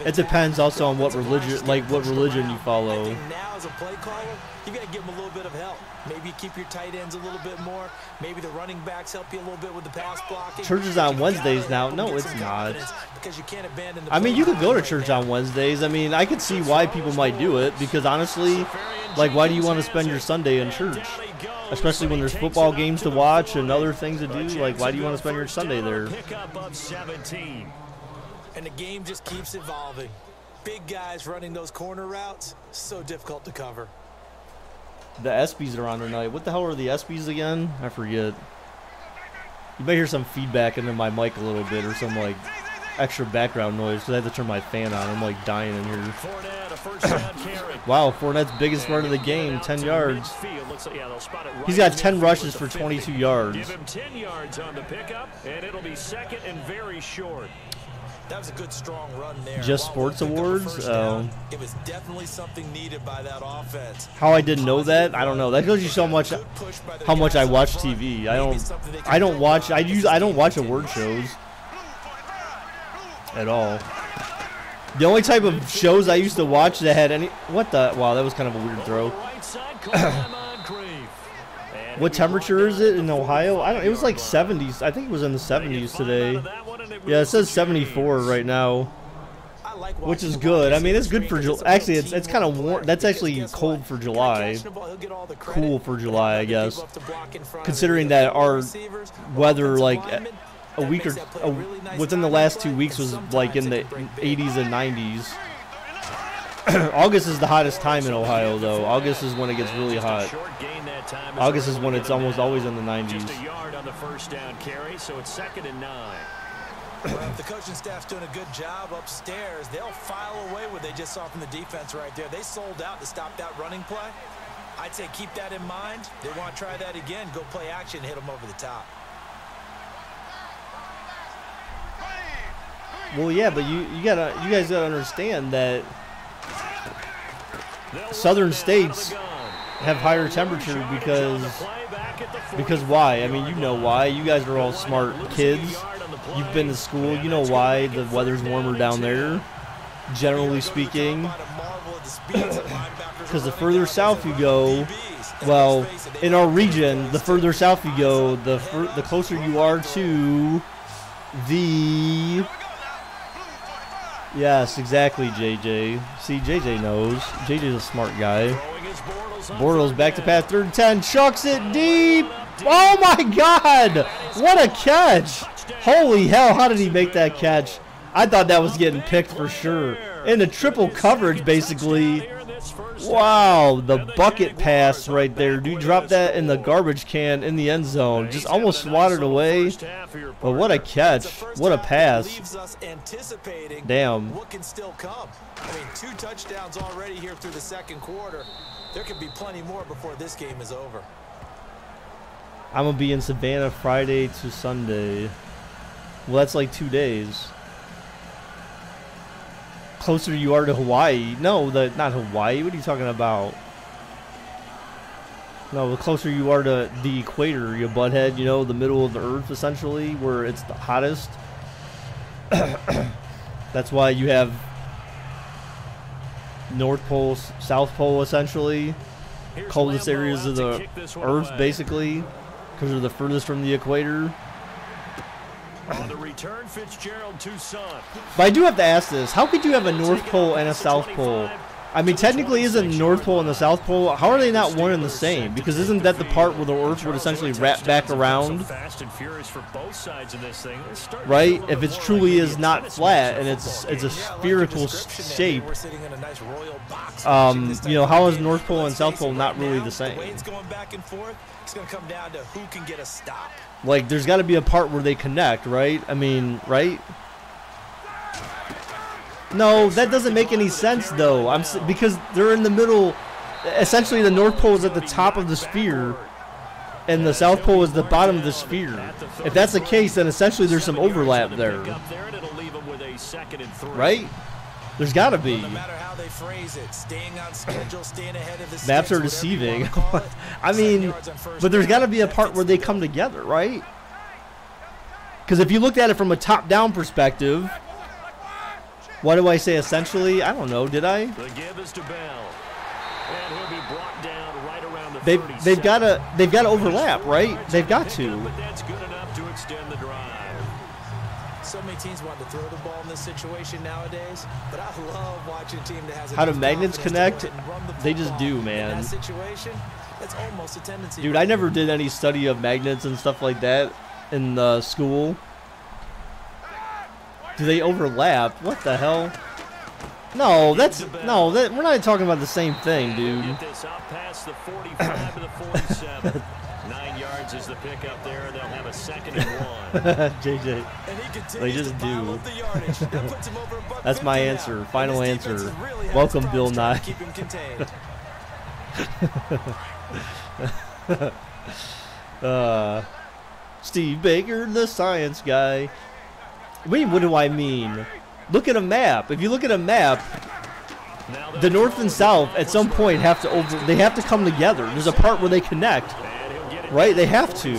it depends also on what religion you follow. Now as a play caller, you got to give them a little bit of help. Maybe keep your tight ends a little bit more. Maybe the running backs help you a little bit with the pass blocking. Church is on Wednesdays now. No, it's not. I mean, you could go to church on Wednesdays. I mean, I could see why people might do it, because honestly, like, why do you want to spend your Sunday in church? Especially when there's football games to watch and other things to do. Like, why do you want to spend your Sunday there? And the game just keeps evolving. Big guys running those corner routes, so difficult to cover. The ESPYs are on tonight. What the hell are the ESPYs again? I forget. You might hear some feedback into my mic a little bit, or some like extra background noise, because I have to turn my fan on. I'm like dying in here. Wow, Fournette's biggest run of the game, 10 yards. He's got 10 rushes for 22 yards. Give him 10 yards on the pickup, and it'll be second and very short. That was a good, strong run there. Just Sports Awards? Down, it was definitely something needed by that offense. How I didn't know that? I don't know. That shows you so much how much I watch TV. I don't watch award shows at all. The only type of shows I used to watch that had any wow, that was kind of a weird throw. What temperature is it in Ohio? It was like 70s. I think it was in the 70s today. Yeah, it says 74 right now, which is good. I mean, it's good for July. Actually, it's kind of warm. That's actually cold for July. Cool for July, I guess. Considering that our weather, like a week or within the last 2 weeks, was like in the 80s and 90s. August is the hottest time in Ohio, though. August is when it gets really hot. August is when it's almost always in the 90s. Just a yard on the first down carry, so it's 2nd and 9. Well, if the coaching staff's doing a good job upstairs, they'll file away what they just saw from the defense right there. They sold out to stop that running play. I'd say keep that in mind. They want to try that again. Go play action, hit them over the top. Well, yeah, but you guys gotta understand that southern states have higher temperature because why? I mean, you know why. You guys are all smart kids. You've been to school. You know why the weather's warmer down there, generally speaking. Because the further south you go, well, in our region, the further south you go, the closer you are to the... Yes, exactly, JJ. See, JJ knows. JJ's a smart guy. Bortles back to pass, 3rd and 10, chucks it deep. Oh my God! What a catch! Holy hell, how did he make that catch? I thought that was getting picked for sure. In the triple coverage, basically. Wow, the bucket pass right there. Dude dropped that in the garbage can in the end zone. Just almost swatted away. But what a catch. What a pass. Damn. What can still come? I mean, 2 touchdowns already here through the 2nd quarter. There could be plenty more before this game is over. I'm going to be in Savannah Friday to Sunday. Well, that's like 2 days. Closer you are to Hawaii. No, not Hawaii. What are you talking about? No, the closer you are to the equator, you butthead, you know, the middle of the earth, essentially, where it's the hottest. That's why you have North Pole, South Pole, essentially. Coldest areas of the earth, basically, because they're the furthest from the equator. On the return, Fitzgerald to Son. But I do have to ask this. How could you have a North Pole and a South Pole? I mean, technically, isn't the North Pole and the South Pole, how are they not one and the same? Because isn't that the part where the Earth would essentially wrap back around? Right? If it truly is not flat and it's a spherical shape, you know, how is North Pole and South Pole not really the same? It's going to come down to who can get a stop. Like, there's got to be a part where they connect, right? I mean, right? No, that doesn't make any sense, though. Because they're in the middle. Essentially, the North Pole is at the top of the sphere, and the South Pole is the bottom of the sphere. If that's the case, then essentially there's some overlap there. Right? There's got to be. Maps are deceiving. I mean, but there's got to be a part where they come together, right? Because if you looked at it from a top-down perspective, what do I say essentially? I don't know. Did I? The give is to Bell. And he'll be brought down right around the they've got to overlap, right? They've got to. But that's good enough to extend the drive. So many teams want to throw the ball in this situation nowadays, but I love watching a team that has. How do magnets connect? They just do, man. In that situation, that's almost a tendency. Dude, I never did any study of magnets and stuff like that in school. Do they overlap? What the hell? No, we're not talking about the same thing, dude. Get this out past the 45 to the 47. 9 yards is the pickup there. They'll have a 2nd and 1. JJ, they just do. That's my answer. Final answer. Welcome, Bill Nye. Steve Baker, the science guy. Wait, what do I mean? Look at a map. If you look at a map, the north and south at some point have to come together. There's a part where they connect, right? They have to.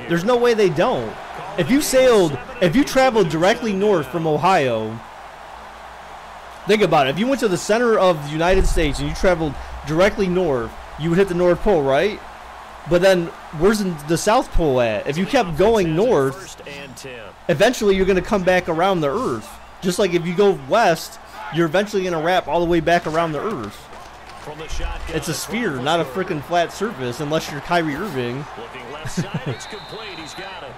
There's no way they don't. If you traveled directly north from Ohio, think about it. If you went to the center of the United States and you traveled directly north, you would hit the North Pole, right? But then, where's the South Pole at? If you kept going north, eventually you're going to come back around the Earth. Just like if you go west, you're eventually going to wrap all the way back around the Earth. It's a sphere, not a freaking flat surface, unless you're Kyrie Irving. Looking left side, it's complete. He's got it.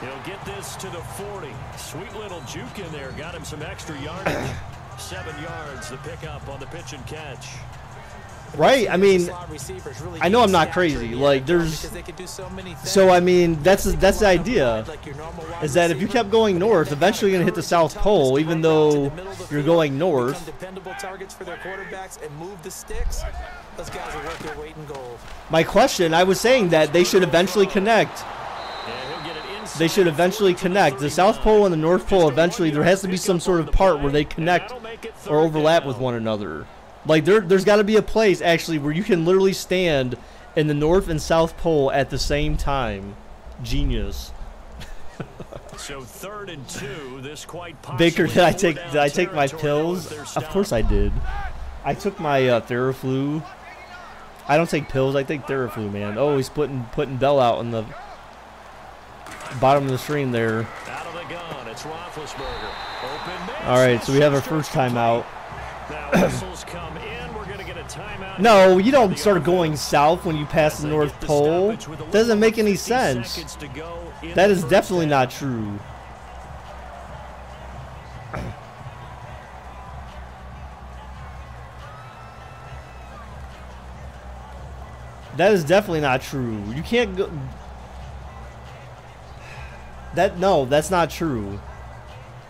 He'll get this to the 40. Sweet little juke in there. Got him some extra yardage. 7 yards, the pickup on the pitch and catch. Right, I mean, I know I'm not crazy. Like, so I mean, that's the idea. Is that if you kept going north, eventually you're gonna hit the South Pole, even though you're going north. My question, I was saying that they should eventually connect. They should eventually connect. The South Pole and the North Pole, eventually, there has to be some sort of part where they connect or overlap with one another. Like, there's got to be a place, actually, where you can literally stand in the North and South Pole at the same time. Genius. So 3rd and 2, this quite Baker, did I take my pills? Of course I did. I took my Theraflu. I don't take pills, I take Theraflu, man. Oh, he's putting Bell out in the bottom of the screen there. Out of the gun, it's Roethlisberger. All right, so we have our first timeout. Now whistles come in. We're going to get a timeout. No, you don't start going south when you pass the North Pole. Doesn't make any sense. That is definitely not true. That is definitely not true. You can't go. No, that's not true.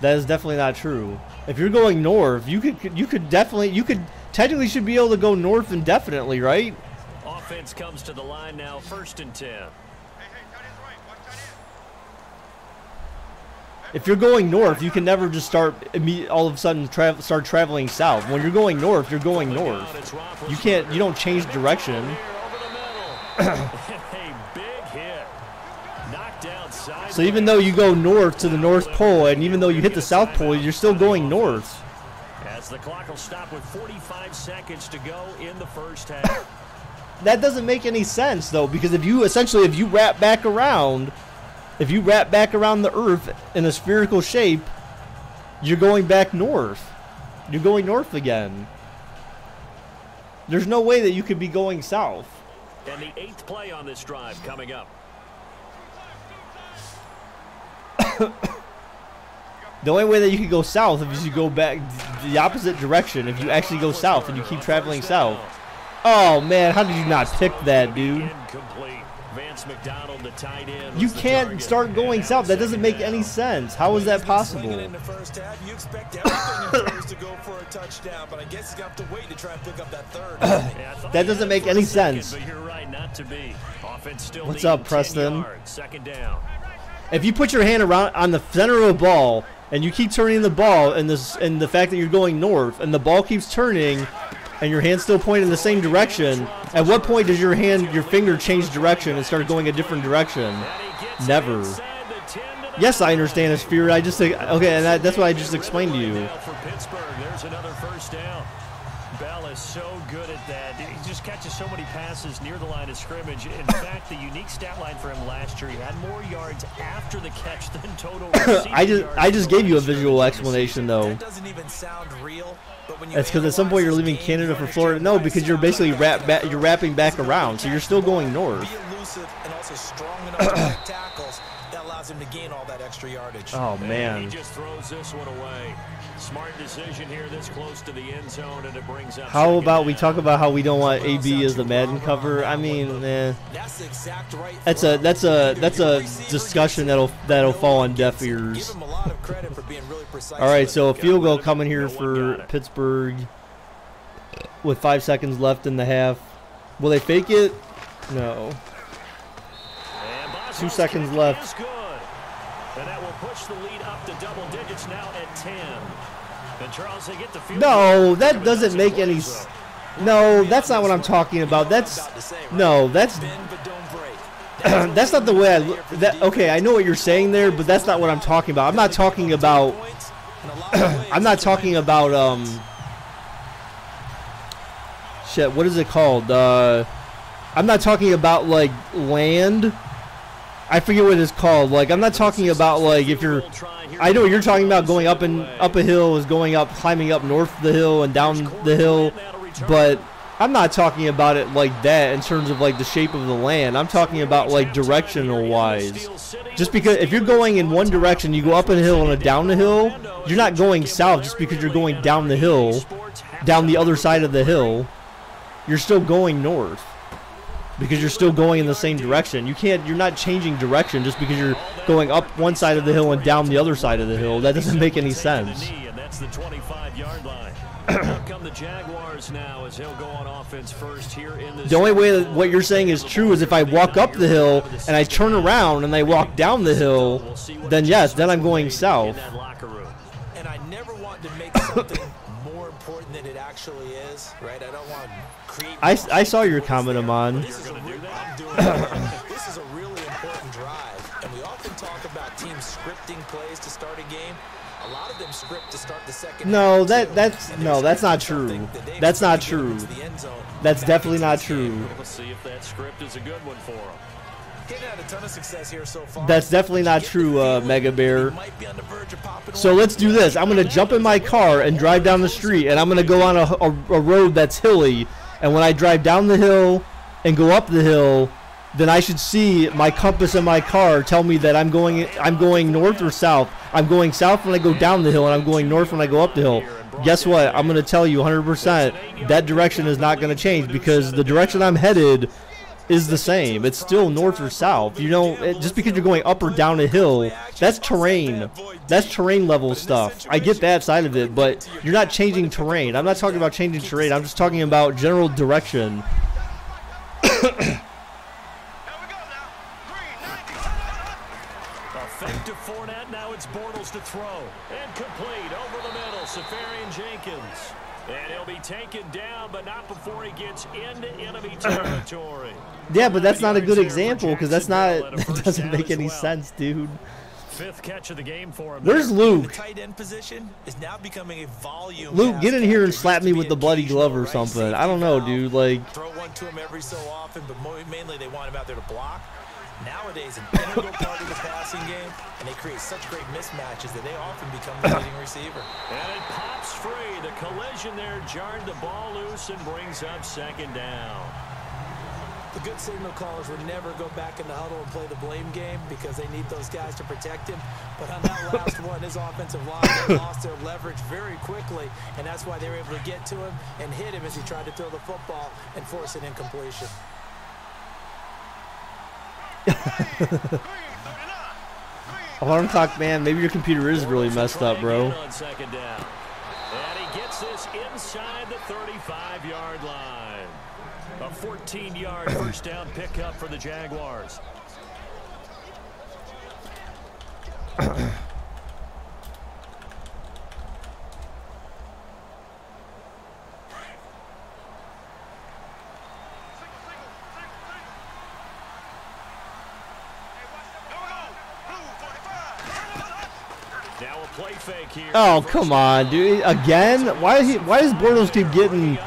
That is definitely not true. If you're going north, you could technically should be able to go north indefinitely, right? Offense comes to the line now, 1st and 10. If you're going north, you can never just start all of a sudden start traveling south. When you're going north, you're going north. You don't change direction. So even though you go north to the North Pole, and even though you hit the South Pole, you're still going north. As the clock will stop with 45 seconds to go in the first half. That doesn't make any sense, though, because if you wrap back around the Earth in a spherical shape, you're going back north. You're going north again. There's no way that you could be going south. And the 8th play on this drive coming up. The only way that you could go south is you go back the opposite direction. If you actually go south and you keep traveling south. Oh man, how did you not pick that, dude? You can't start going south. That doesn't make any sense. How is that possible? That doesn't make any sense. What's up, Preston? If you put your hand around on the center of the ball and you keep turning the ball and the fact that you're going north and the ball keeps turning and your hand's still pointing in the same direction, at what point does your finger change direction and start going a different direction? Never. Yes, I understand a sphere. I just think, okay, and that's what I just explained to you. There's another first down. Bell is so good at that. He just catches so many passes near the line of scrimmage. In fact, the unique stat line for him last year, he had more yards after the catch than total I just gave you a visual explanation, though. That doesn't even sound real. That's because at some point you're leaving Canada for Florida. No, because you're basically wrapping back around, so you're still going north. Be elusive and also strong enough to make tackles. That allows him to gain all that extra yardage. Oh man! He just throws this one away. Smart decision here, this close to the end zone, and it brings up. How about we talk about how we don't want AB as the Madden cover? I mean, that's the exact right. That's a discussion that'll fall on deaf ears. Give him a lot of credit for being really precise. All right, so a field goal coming here for Pittsburgh with 5 seconds left in the half. Will they fake it? No. 2 seconds left. And that will push the lead up to double digits now at 10. And Charles, they get the field. No, that doesn't make any sense. No, that's not what I'm talking about. That's no, that's that's not the way I look. That okay, I know what you're saying there, but that's not what I'm talking about. I'm not talking about. I'm not talking about shit. What is it called? I'm not talking about like land. I forget what it's called. Like I'm not talking about like if you're. I know what you're talking about. Going up a hill is going up, climbing up north the hill and down the hill. But I'm not talking about it like that in terms of like the shape of the land. I'm talking about like directional wise. Just because if you're going in one direction, you go up a hill and a down the hill, you're not going south just because you're going down the hill, down the other side of the hill. You're still going north because you're still going in the same direction. You're not changing direction just because you're going up one side of the hill and down the other side of the hill. That doesn't make any sense. That's the 25-yard line. Out come the Jaguars now as he'll go on offense first here in this. The only way that what you're saying is true is if I walk up the hill and I turn around and I walk down the hill, then yes, then I'm going south. And I never want to make something more important than it actually is, right? I don't want to create. I saw your comment, Amon. This is a really important drive, and we often talk about teams scripting plays to start a game. A lot of them script to start the second. No, that's not true. That's not true. That's definitely not true. We'll see if that script is a good one for them. Getting had a ton of success here so far. That's definitely not true, Mega Bear. So let's do this. I'm gonna jump in my car and drive down the street, and I'm gonna go on a road that's hilly. And when I drive down the hill and go up the hill, then I should see my compass in my car tell me that I'm going north or south. I'm going south when I go down the hill, and I'm going north when I go up the hill. Guess what? I'm going to tell you 100% that direction is not going to change because the direction I'm headed is the same. It's still north or south. You know, just because you're going up or down a hill, that's terrain. That's terrain level stuff. I get that side of it, but you're not changing terrain. I'm not talking about changing terrain. I'm just talking about general direction. Fake to Fournette, now it's Bortles to throw. And complete over the middle, Safarian Jenkins. And he'll be taken down, but not before he gets into enemy territory. Yeah, but that's not a good example because that doesn't make any sense, dude. Fifth catch of the game for him. Where's Luke? The tight end position is now becoming a volume. Luke, get in here and slap me with the bloody glove or something. I don't know, dude. Like, throw one to him every so often, but mainly they want him out there to block. Nowadays, an integral part of the passing game, and they create such great mismatches that they often become the leading receiver. And it pops free. The collision there jarred the ball loose and brings up second down. The good signal callers would never go back in the huddle and play the blame game because they need those guys to protect him. But on that last one, his offensive line lost their leverage very quickly, and that's why they were able to get to him and hit him as he tried to throw the football and force an incompletion. Alarm clock, man. Maybe your computer is really messed up, bro. On second down. And he gets this inside the 35-yard line. A 14-yard first down pickup for the Jaguars. Now a play fake here. Oh, come on, dude. Again? Why does Bortles keep getting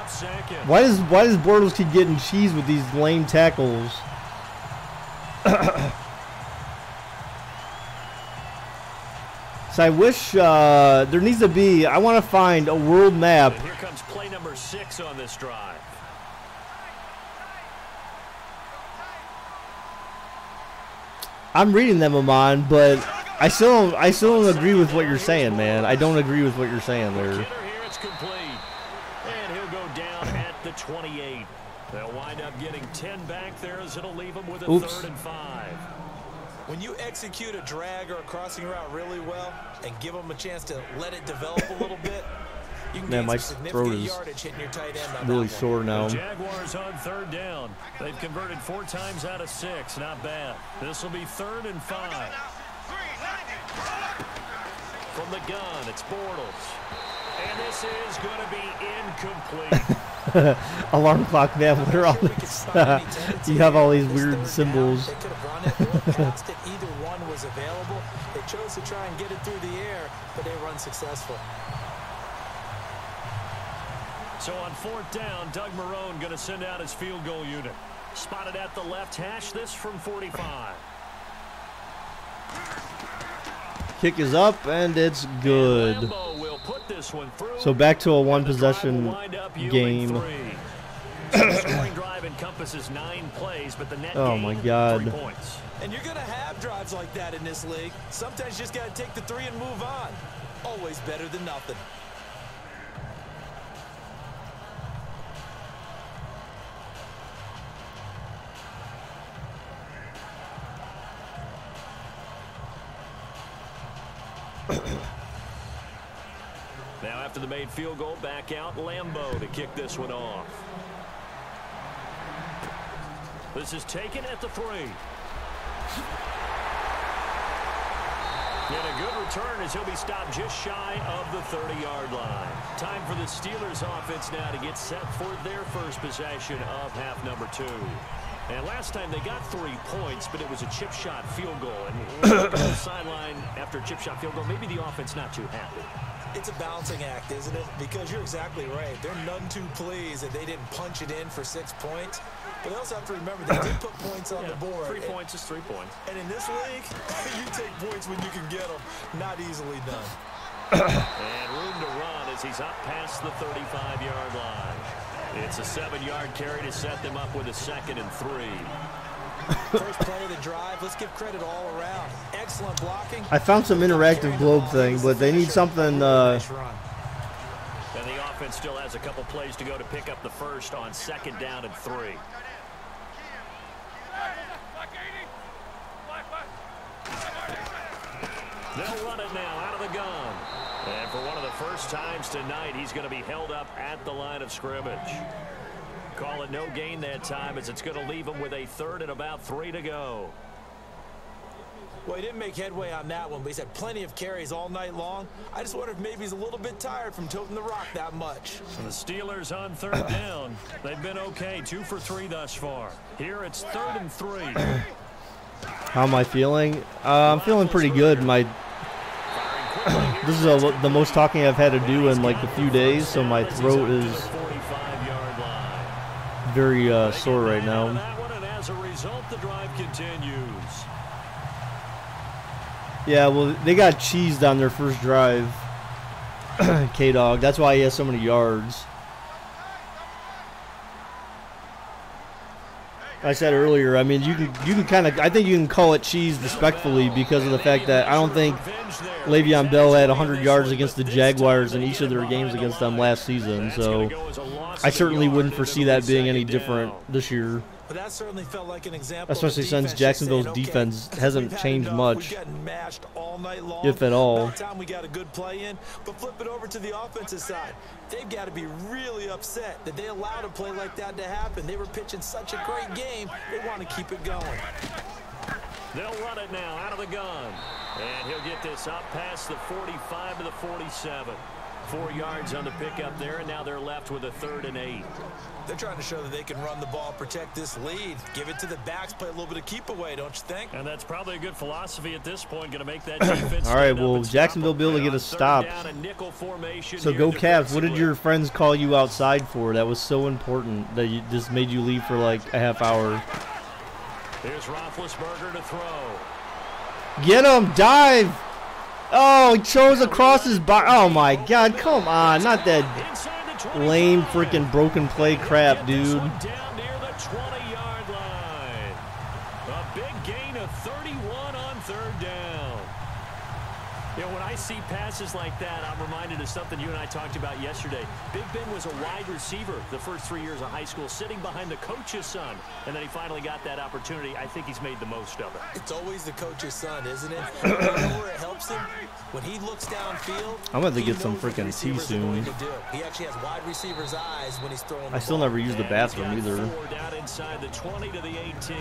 why does Bortles keep getting cheese with these lame tackles? So I wish there needs to be, I want to find a world map. And here comes play number 6 on this drive. I'm reading them, Amon, but I still don't agree with what you're saying, man. I don't agree with what you're saying there. Here it's complete. And he'll go down at the 28. They'll wind up getting 10 back there as it'll leave them with a 3rd and 5. When you execute a drag or a crossing route really well and give them a chance to let it develop a little bit, you can Man, my some throat significant is yardage hitting your tight end on really that one. sore now. The Jaguars on 3rd down. They've converted 4 times out of 6. Not bad. This will be 3rd and 5. From the gun, it's Bortles. And this is going to be incomplete. Alarm clock, man. What are all this? You have all these weird symbols. They could have run it or passed it. Either one was available. They chose to try and get it through the air, but they were unsuccessful. So on 4th down, Doug Marrone going to send out his field goal unit. Spotted at the left hash, this from 45. Kick is up, and it's good. So back to a one-possession game. The scoring drive encompasses 9 plays, but the net Oh my God. 3 points. And you're going to have drives like that in this league. Sometimes you just got to take the 3 and move on. Always better than nothing. Now after the made field goal, back out Lambeau to kick this one off. This is taken at the 3. And a good return as he'll be stopped just shy of the 30-yard line. Time for the Steelers offense now to get set for their first possession of half number 2. And last time they got 3 points, but it was a chip shot field goal. And on the sideline after a chip shot field goal, maybe the offense not too happy. It's a balancing act, isn't it? Because you're exactly right. They're none too pleased that they didn't punch it in for 6 points. But they also have to remember they did put points on the board. 3 points is 3 points. And in this league, you take points when you can get them. Not easily done. And room to run as he's up past the 35-yard line. It's a 7-yard carry to set them up with a 2nd and 3. First play of the drive. Let's give credit all around. Excellent blocking. I found some interactive globe thing, but they need something. And the offense still has a couple plays to go to pick up the first on 2nd down and 3. They'll run it now out of the gun. And for one of the first times tonight, he's going to be held up at the line of scrimmage. Call it no gain that time as it's going to leave him with a 3rd and about 3 to go. Well, he didn't make headway on that one, but he's had plenty of carries all night long. I just wonder if maybe he's a little bit tired from toting the rock that much. So the Steelers on 3rd down. They've been okay, 2 for 3 thus far. Here it's 3rd and 3. How am I feeling? I'm feeling pretty good. This is the most talking I've had to do in like a few days, so my throat is very sore right now. And as a result, the drive continues. Yeah, well, they got cheesed on their first drive. K-Dog. That's why he has so many yards. I said earlier, I mean, you can kind of, I think you can call it cheese respectfully because of the fact that I don't think Le'Veon Bell had 100 yards against the Jaguars in each of their games against them last season, so I certainly wouldn't foresee that being any different this year. But that certainly felt like an example. Especially since Jacksonville's defense hasn't changed much, if at all. By the time we got a good play in, but flip it over to the offensive side. They've got to be really upset that they allowed a play like that to happen. They were pitching such a great game, they want to keep it going. They'll run it now out of the gun. And he'll get this up past the 45 to the 47. 4 yards on the pickup there, and now they're left with a 3rd and 8. They're trying to show that they can run the ball, protect this lead. Give it to the backs, play a little bit of keep away, don't you think? And that's probably a good philosophy at this point, going to make that defense. All right, well, Jacksonville be able to get a stop. So go Cavs. What did your friends call you outside for? That was so important that you just made you leave for like a half hour. Here's Roethlisberger to throw. Get him, dive. Oh, he chose across his body. Oh, my God. Come on. Not that lame freaking broken play crap, dude. Down near the 20-yard line. A big gain of 31 on 3rd down. You know, when I see passes like that, I'm reminded of something you and I talked about yesterday. Big Ben was a wide receiver the first 3 years of high school, sitting behind the coach's son, and then he finally got that opportunity. I think he's made the most of it. It's always the coach's son, isn't it? You know where it helps him? When he looks downfield, I'm going to get some freaking tea soon. He actually has wide receivers' eyes when he's throwing the I still ball. never use the bathroom either. 4 down inside the 20 to the 18.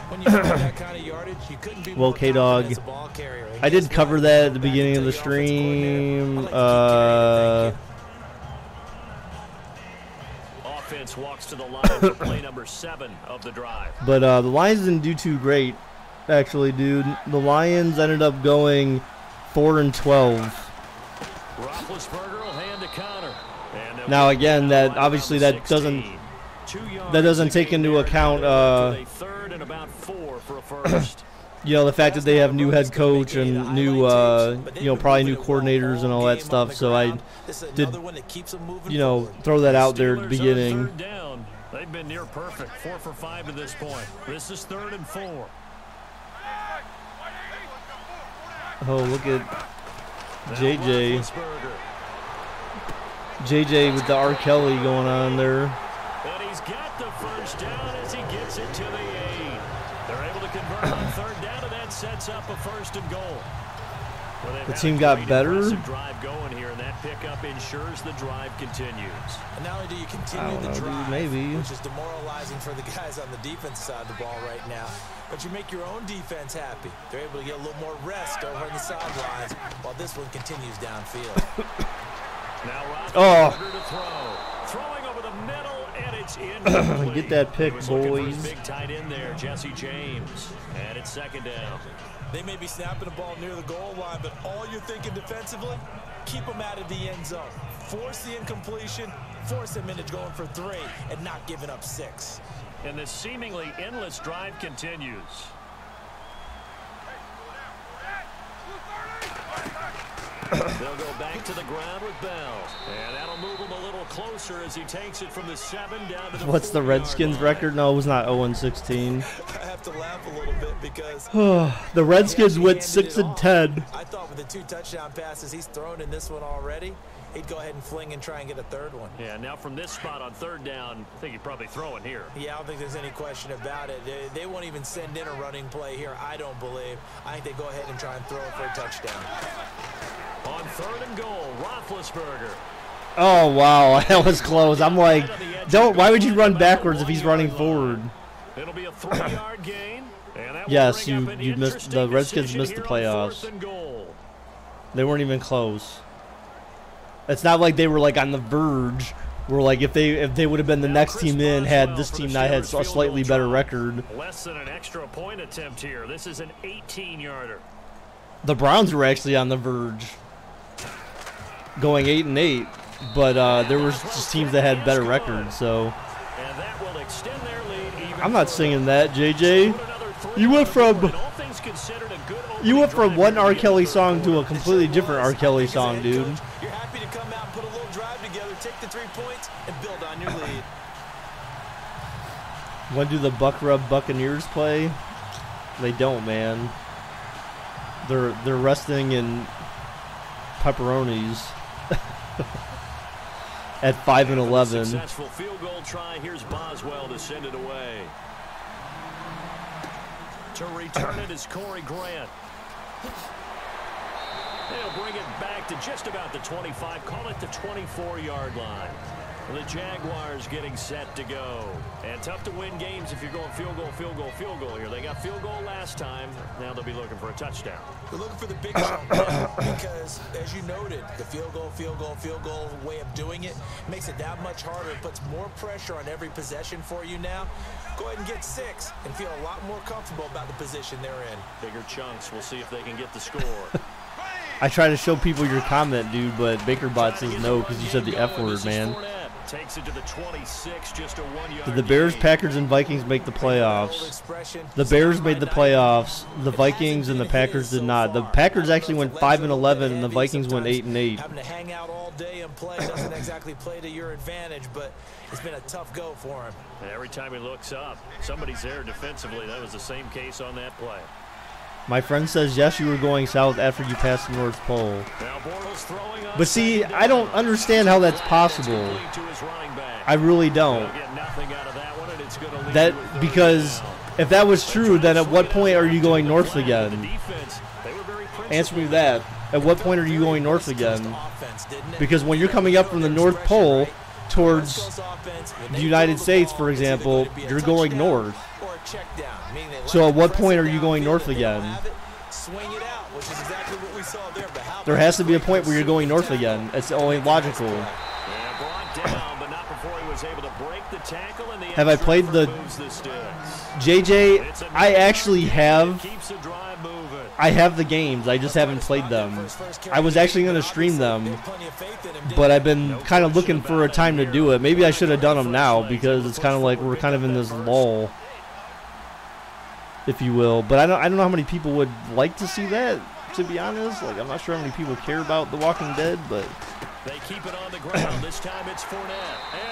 When you find that kind of yardage, you couldn't be Well, more K-Dog, confident as a ball carrier. And I did guess cover what? that at the Back beginning of to the offensive stream. coordinator. I'll let you carry it. Thank you. Offense walks to the line for play number 7 of the drive. But the Lions didn't do too great, actually, dude. The Lions ended up going 4-12. Roethlisberger will hand to Connor. And Now again, that obviously that doesn't take into account third and about 4 for a first. you know, the fact that they have new head coach and new you know, probably new coordinators and all that stuff. So I did, you know, throw that out there at the beginning. Third down. They've been near perfect, 4 for 5 to this point. This is 3rd and 4. Oh, look at JJ. JJ with the R. Kelly going on there. And he's got the first down as he gets it to the 8. They're able to convert on 3rd down, and that sets up a 1st and goal. Well, The team got better. Drive going here, and that pickup ensures the drive continues. And not only do you I continue don't the know, drive, dude, maybe. which is demoralizing for the guys on the defense side of the ball right now, but you make your own defense happy. They're able to get a little more rest over on the sidelines while this one continues downfield. Now Oh. to throw. Throwing over the middle, and it's incomplete. Get that pick, He was looking for his boys. big tight end there, Jesse James. And it's 2nd down. They may be snapping the ball near the goal line, but all you're thinking defensively, keep them out of the end zone. Force the incompletion, force them into going for 3, and not giving up 6. And this seemingly endless drive continues. They'll go back to the ground with Bell. And that'll move him a little closer as he takes it from the 7 down to the What's the 4-yard Redskins line. record? No, it was not 0-16. I have to laugh a little bit because The Redskins went 6-10. I thought with the 2 touchdown passes he's thrown in this one already, he'd go ahead and fling and try and get a 3rd one. Yeah, now from this spot on 3rd down, I think he'd probably throw it here. Yeah, I don't think there's any question about it. They won't even send in a running play here, I don't believe. I think they go ahead and try and throw it for a touchdown. On 3rd and goal, Roethlisberger. Oh wow, that was close. I'm like, don't. Why would you run backwards if he's running forward? It'll be a 3-yard gain. And that will Yes, bring up an you missed. The interesting Redskins decision missed the here on playoffs. 4th and goal. They weren't even close. It's not like they were like on the verge. Where like if they would have been the next team in had this team not had a slightly better record. Less than an extra point attempt here. This is an 18-yarder. The Browns were actually on the verge, going 8-8, but there was just teams that had better records. So And that will extend their lead even I'm not further. singing that, JJ. You went from one R. Kelly song to a completely different R. Kelly song, dude. You're happy to come out and put a little drive together, take the 3 points, and build on your lead. When do the Buck Rub Buccaneers play? They don't, man. They're resting in pepperonis at 5-11. Successful field goal try. Here's Boswell to send it away. To return it is Corey Grant. They'll bring it back to just about the 25. Call it the 24-yard line. The Jaguars getting set to go. And tough to win games if you're going field goal, field goal, field goal here. They got field goal last time. Now they'll be looking for a touchdown. They're looking for the big jump now because, as you noted, the field goal way of doing it makes it that much harder. It puts more pressure on every possession for you now. Go ahead and get 6 and feel a lot more comfortable about the position they're in. Bigger chunks. We'll see if they can get the score. I try to show people your comment, dude, but BakerBot says no because you said the F word, man. Takes it to the 26, just a 1-yard Did the Bears, gain. Packers, and Vikings make the playoffs? The Bears made the playoffs. The Vikings and the Packers did not. The Packers actually went 5-11, and the Vikings went 8-8. Having to hang out all day and play doesn't exactly play to your advantage, but it's been a tough go for him. And every time he looks up, somebody's there defensively. That was the same case on that play. My friend says, yes, you were going south after you passed the North Pole. Now Bortles throwing on But see, second down. I don't understand how that's possible. Complete to his running back. I really don't. He'll get nothing out of that one, and it's gonna leave That you with 30 because down. if that was true, then at what point are you going north The again? defense, they were very Answer me principled. that. At what point are you going north again? Because when you're coming up from the North Pole towards the United States, for example, you're going north. check down. So at what point are you going north again? Swing it out, which is exactly what we saw there. There has to be a point where you're going north again. It's only logical. Have I played the JJ? I actually have. I have the games. I just haven't played them. I was actually going to stream them, but I've been kind of looking for a time to do it. Maybe I should have done them now because it's kind of like we're kind of in this lull, if you will. But I don't know how many people would like to see that, to be honest. Like, I'm not sure how many people care about The Walking Dead, but they keep it on the ground. This time it's Fournette,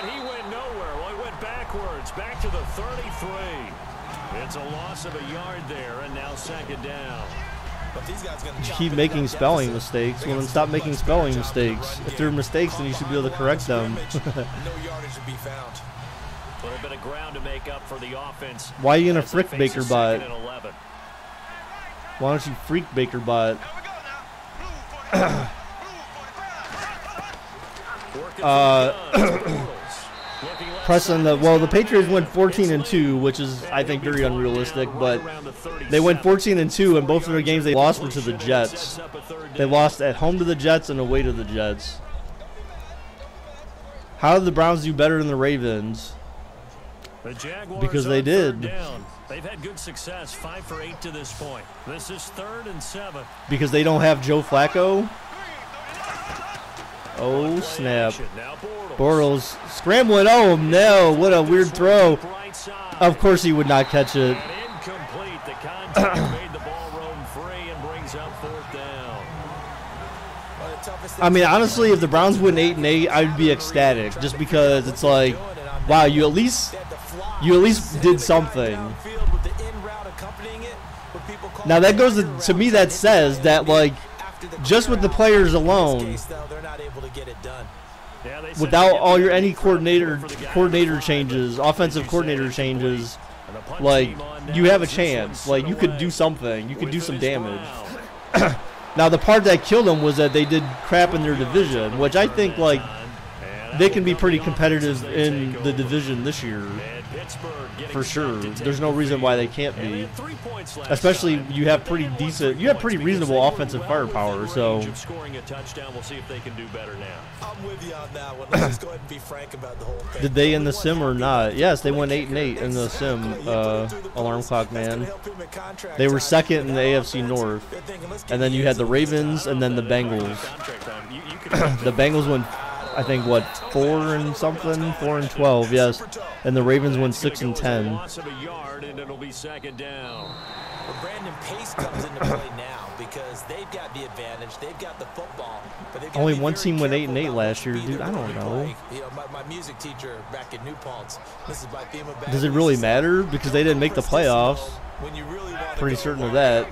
and he went nowhere. Well, he went backwards, back to the 33. It's a loss of a yard there, and now second down. But these guys gonna keep making spelling mistakes. Well, then stop making spelling mistakes. If they're mistakes, then you should be able to correct them. No yardage to be found. A little bit of ground to make up for the offense. Why are you gonna frick Baker Bot? Why don't you freak Baker Bot? Pressing the Patriots went 14-2, which is I think very unrealistic, but they went 14-2, and both of their games they lost were to the Jets. They lost at home to the Jets and away to the Jets. How did the Browns do better than the Ravens? Because they did. They've had good success, 5 for 8 to this point. This is 3rd and 7. Because they don't have Joe Flacco. Oh snap! Bortles scrambling. Oh no! What a weird throw. Of course he would not catch it. Incomplete. The contact made the ball roam free and brings up 4th down. I mean, honestly, if the Browns win 8-8, I'd be ecstatic, just because it's like, wow, you at least did something. Now that goes to me. That says that, like, just with the players alone, without all your any coordinator changes, offensive coordinator changes, like, you have a chance. Like, you could do something. You could do some damage. Now the part that killed them was that they did crap in their division, which I think, like, they can be pretty competitive in the division this year, for sure. There's no reason why they can't be. Especially you have pretty reasonable offensive firepower. So I'm with you on that one. Let's just go ahead and be frank about the whole thing. Did they in the sim or not? Yes, they went 8-8 in the sim. Alarm clock man. They were 2nd in the AFC North, and then you had the Ravens and then the Bengals. The Bengals went, I think, what, 4 and something, 4-12, yes, and the Ravens went 6-10. Loss of a yard, and it'll be second down. Well, Brandon Pace comes into play now because they've got the advantage. They've got the football. But they've got only one team went 8-8 last year, dude. I don't know. You know, my music teacher back at New Paltz, Mrs. Bythema. Does it really matter? Because they didn't make the playoffs. Pretty certain of that.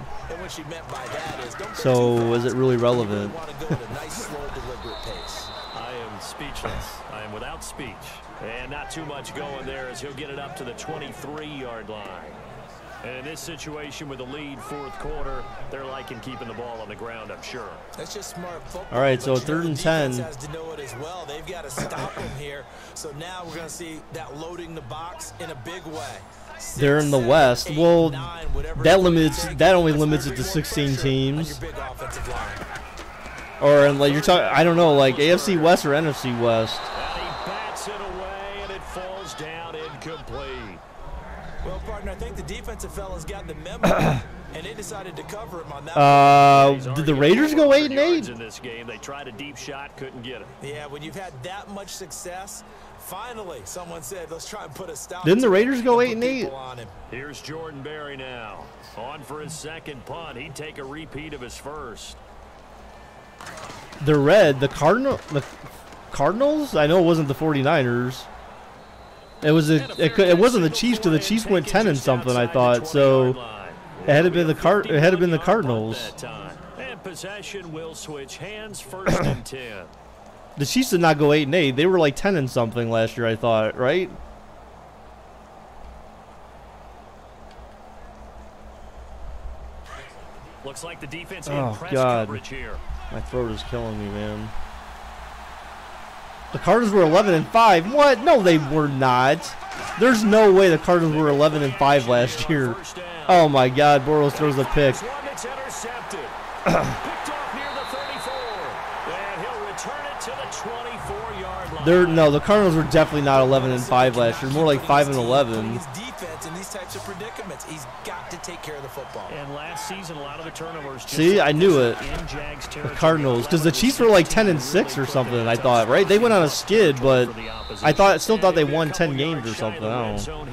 So is it really relevant? Speechless. I am without speech. And not too much going there as he'll get it up to the 23-yard line. And in this situation with the lead, 4th quarter, they're liking keeping the ball on the ground, I'm sure. That's just smart football. All right, so 3rd and 10. Has to know it as well. They've got to stop them here. So now we're going to see that loading the box in a big way. They're in the West. Well, that only limits it to 16 teams. Or, like, you're talking, I don't know, like AFC West or NFC West. And he bats it away, and it falls down incomplete. Well, partner, I think the defensive fellas got the memo, and they decided to cover him on that. Did the Raiders go 8-8? In this game, they tried a deep shot, couldn't get it. Yeah, when you've had that much success, finally someone said, let's try and put a stop. Didn't the Raiders go 8-8? Here's Jordan Berry now. On for his 2nd punt. He'd take a repeat of his first. The Cardinals? I know it wasn't the 49ers. It wasn't the Chiefs, because the Chiefs went 10 and something, I thought. So it had to be the Cardinals. And possession will switch hands, 1st and 10. The Chiefs did not go 8-8. They were like 10 and something last year, I thought, right? Looks like the defense in press God. coverage here. My throat is killing me, man. The Cardinals were 11-5. What? No, they were not. There's no way the Cardinals were 11-5 last year. Oh my God, Bortles throws a pick. The Cardinals were definitely not 11-5 last year. More like 5-11. Defense in these types of predicaments, he's got to take care of the football. And last season, a lot of the turnovers. See, I knew it. The Cardinals, because the Chiefs were like 10-6 or something. I thought, right? They went on a skid, but I still thought they won 10 games or something. I don't know.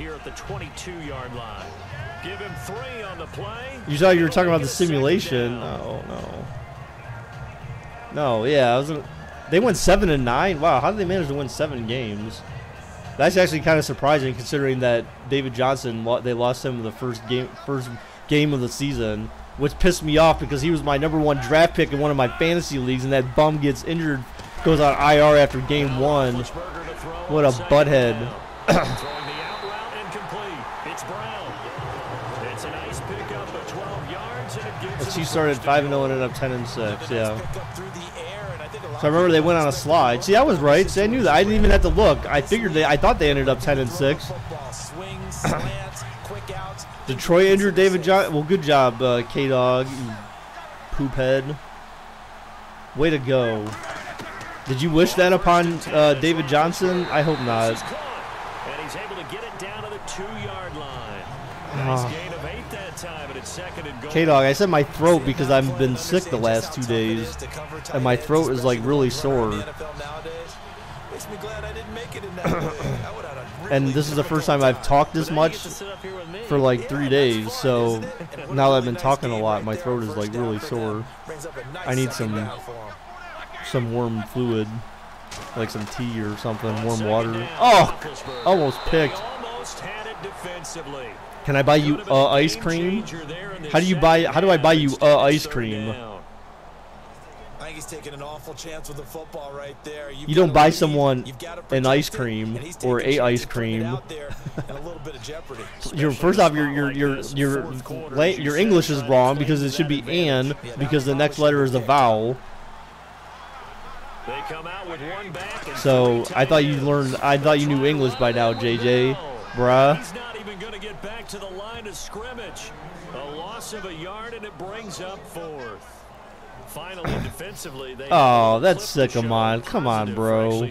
You thought you were talking about the simulation? Oh no. No, yeah, they went 7-9. Wow, how did they manage to win 7 games? That's actually kind of surprising, considering that David Johnson, they lost him the first game of the season, which pissed me off because he was my #1 draft pick in one of my fantasy leagues, and that bum gets injured, goes on IR after game 1. What a butthead. The Chiefs started 5-0 and ended up 10-6. Yeah. So I remember they went on a slide. See, I was right. See, I knew that. I didn't even have to look. I thought they ended up 10-6. Detroit injured David Johnson. Well, good job, K-Dog, you poop head. Way to go. Did you wish that upon David Johnson? I hope not. And he's able to get it down to the 2-yard line. Nice gain of 8 that time, and it's 2nd and goal. K-Dog, I said my throat because I've been sick the last 2 days, and my throat is like really sore. And this is the first time I've talked this much for like 3 days, so now that I've been talking a lot, my throat is like really sore. I need some warm fluid, like some tea or something, warm water. Oh, almost picked. Can I buy you ice cream? How do I buy you ice cream? I think he's taking an awful chance with the football right there. You don't buy someone an ice cream or a ice cream. First off, your English is wrong because it should be an, because the next letter is a vowel. So I thought you knew English by now, JJ, bruh. He's not even going to get back to the line of scrimmage. A loss of a yard, and it brings up 4th. Finally, defensively, that's sick of mine. Come on, bro.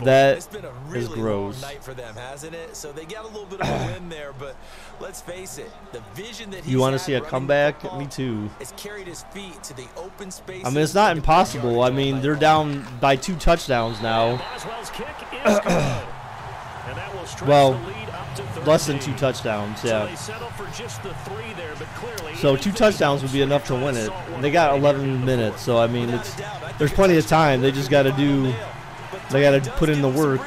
That is gross. Night for them, hasn't it? So they got a little bit of a win there, but let's face it, the vision that you want to see a comeback? Me too. Has carried his feet to the open space. I mean, it's not impossible. I mean, they're down by 2 touchdowns now. Well, less than 2 touchdowns, yeah. So 2 touchdowns would be enough to win it. They got 11 minutes, so I mean, there's plenty of time. They just got to put in the work.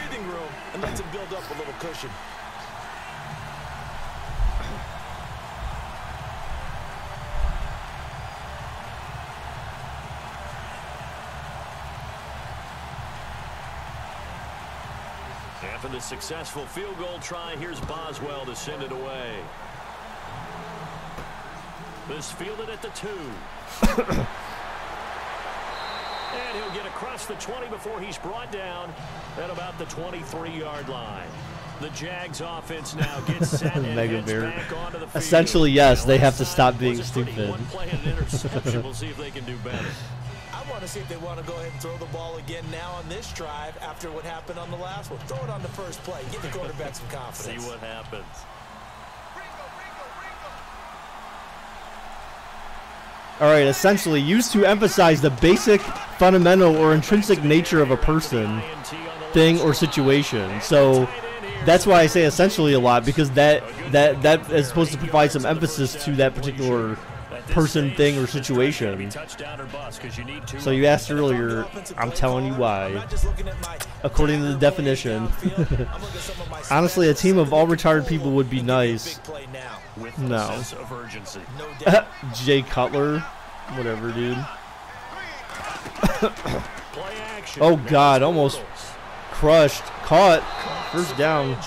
After the successful field goal try, here's Boswell to send it away. This fielded at the 2. And he'll get across the 20 before he's brought down at about the 23-yard line. The Jags offense now gets set and heads back onto the field. Essentially, yes, they have to stop being stupid. We'll see if they can do better. I want to see if they want to go ahead and throw the ball again now on this drive after what happened on the last one. Throw it on the first play. Give the quarterback some confidence. See what happens. All right, essentially used to emphasize the basic, fundamental, or intrinsic nature of a person, thing, or situation. So that's why I say essentially a lot, because that is supposed to provide some emphasis to that particular person, thing, or situation. So you asked earlier, I'm telling you why. According to the definition. Honestly, a team of all retired people would be nice. No. Jay Cutler. Whatever, dude. Oh, God. Almost crushed. Caught. First down.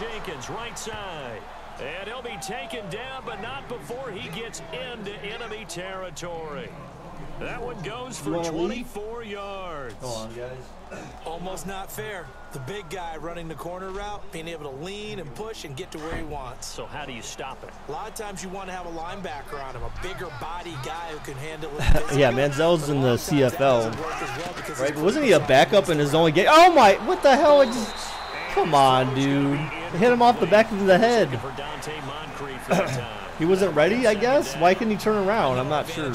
And he'll be taken down, but not before he gets into enemy territory. That one goes for 24 yards. Come on, guys. Almost not fair. The big guy running the corner route, being able to lean and push and get to where he wants. So how do you stop it? A lot of times you want to have a linebacker on him, a bigger body guy who can handle it. Yeah, Manziel's in the CFL. Right, but wasn't he a backup in his only game? Oh my, what the hell? Come on, dude. Hit him off the back of the head. He wasn't ready, I guess? Why couldn't he turn around? I'm not sure.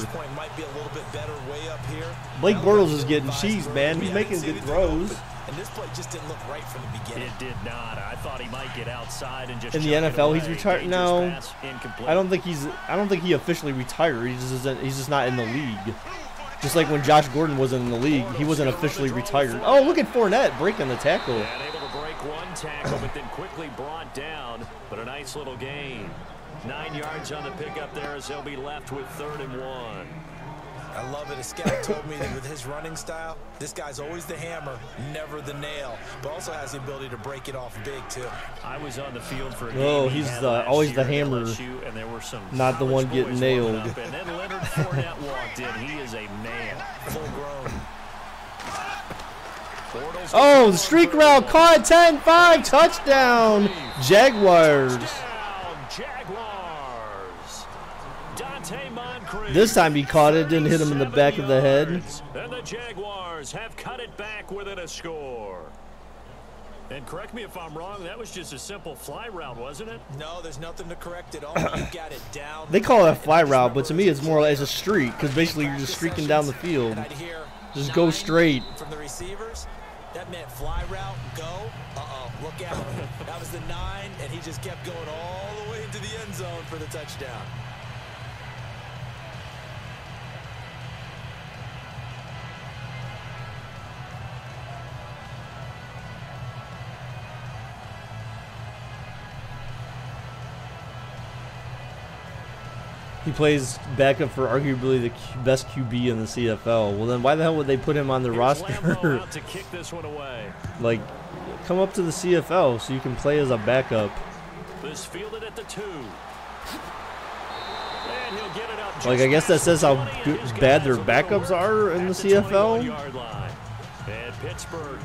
Blake Bortles is getting cheese, man. He's making good throws. And this play just didn't look right from the beginning. It did not. I thought he might get outside and just in the NFL he's retired. No, I don't think he officially retired. He's just not in the league. Just like when Josh Gordon wasn't in the league, he wasn't officially retired. Oh, look at Fournette breaking the tackle. And able to break one tackle, but then quickly brought down. But a nice little gain. 9 yards on the pickup there as they'll be left with 3rd and 1. I love it. A scout told me that with his running style, this guy's always the hammer, never the nail, but also has the ability to break it off big, too. I was on the field for a game. Oh, he's always the hammer, LSU, and there were some not the one getting nailed. And then Leonard Fournette walked in. He is a man. Full grown. Oh, the streak route caught 10-5, touchdown, Jaguars. This time he caught it, didn't hit him in the back of the head. And the Jaguars have cut it back within a score. And correct me if I'm wrong, that was just a simple fly route, wasn't it? No, there's nothing to correct at all. You got it down. They call it a fly route, but to me it's more like a streak, because basically you're just streaking down the field. Just go straight. From the receivers, that meant fly route, go. Uh-oh, look out. That was the 9, and he just kept going all the way into the end zone for the touchdown. He plays backup for arguably the best QB in the CFL. Well, then why the hell would they put him on the roster? To kick this one away. Like, come up to the CFL so you can play as a backup. This fielded at the 2. And he'll get it up. Like, I guess that says how bad their backups are in the CFL.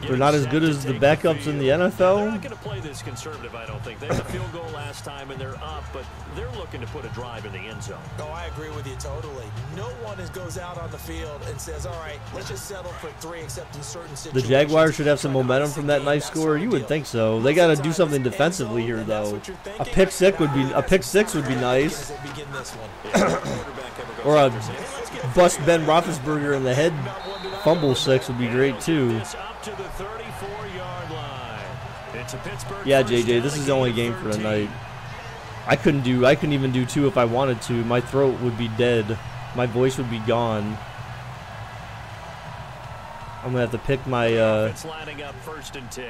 They're not as good as the backups in the NFL. They're not going to play this conservative, I don't think. They had a field goal last time, and they're up, but they're looking to put a drive in the end zone. Oh, I agree with you totally. No one goes out on the field and says, all right, let's just settle for 3, except in certain situations. The Jaguars should have some momentum from that nice score. You would think so. They got to do something defensively here, though. A pick six would be nice. Or a bust Ben Roethlisberger in the head fumble 6 would be great too. Yeah, JJ, this is the only game for tonight. I couldn't even do 2 if I wanted to. My throat would be dead. My voice would be gone. I'm gonna have to pick my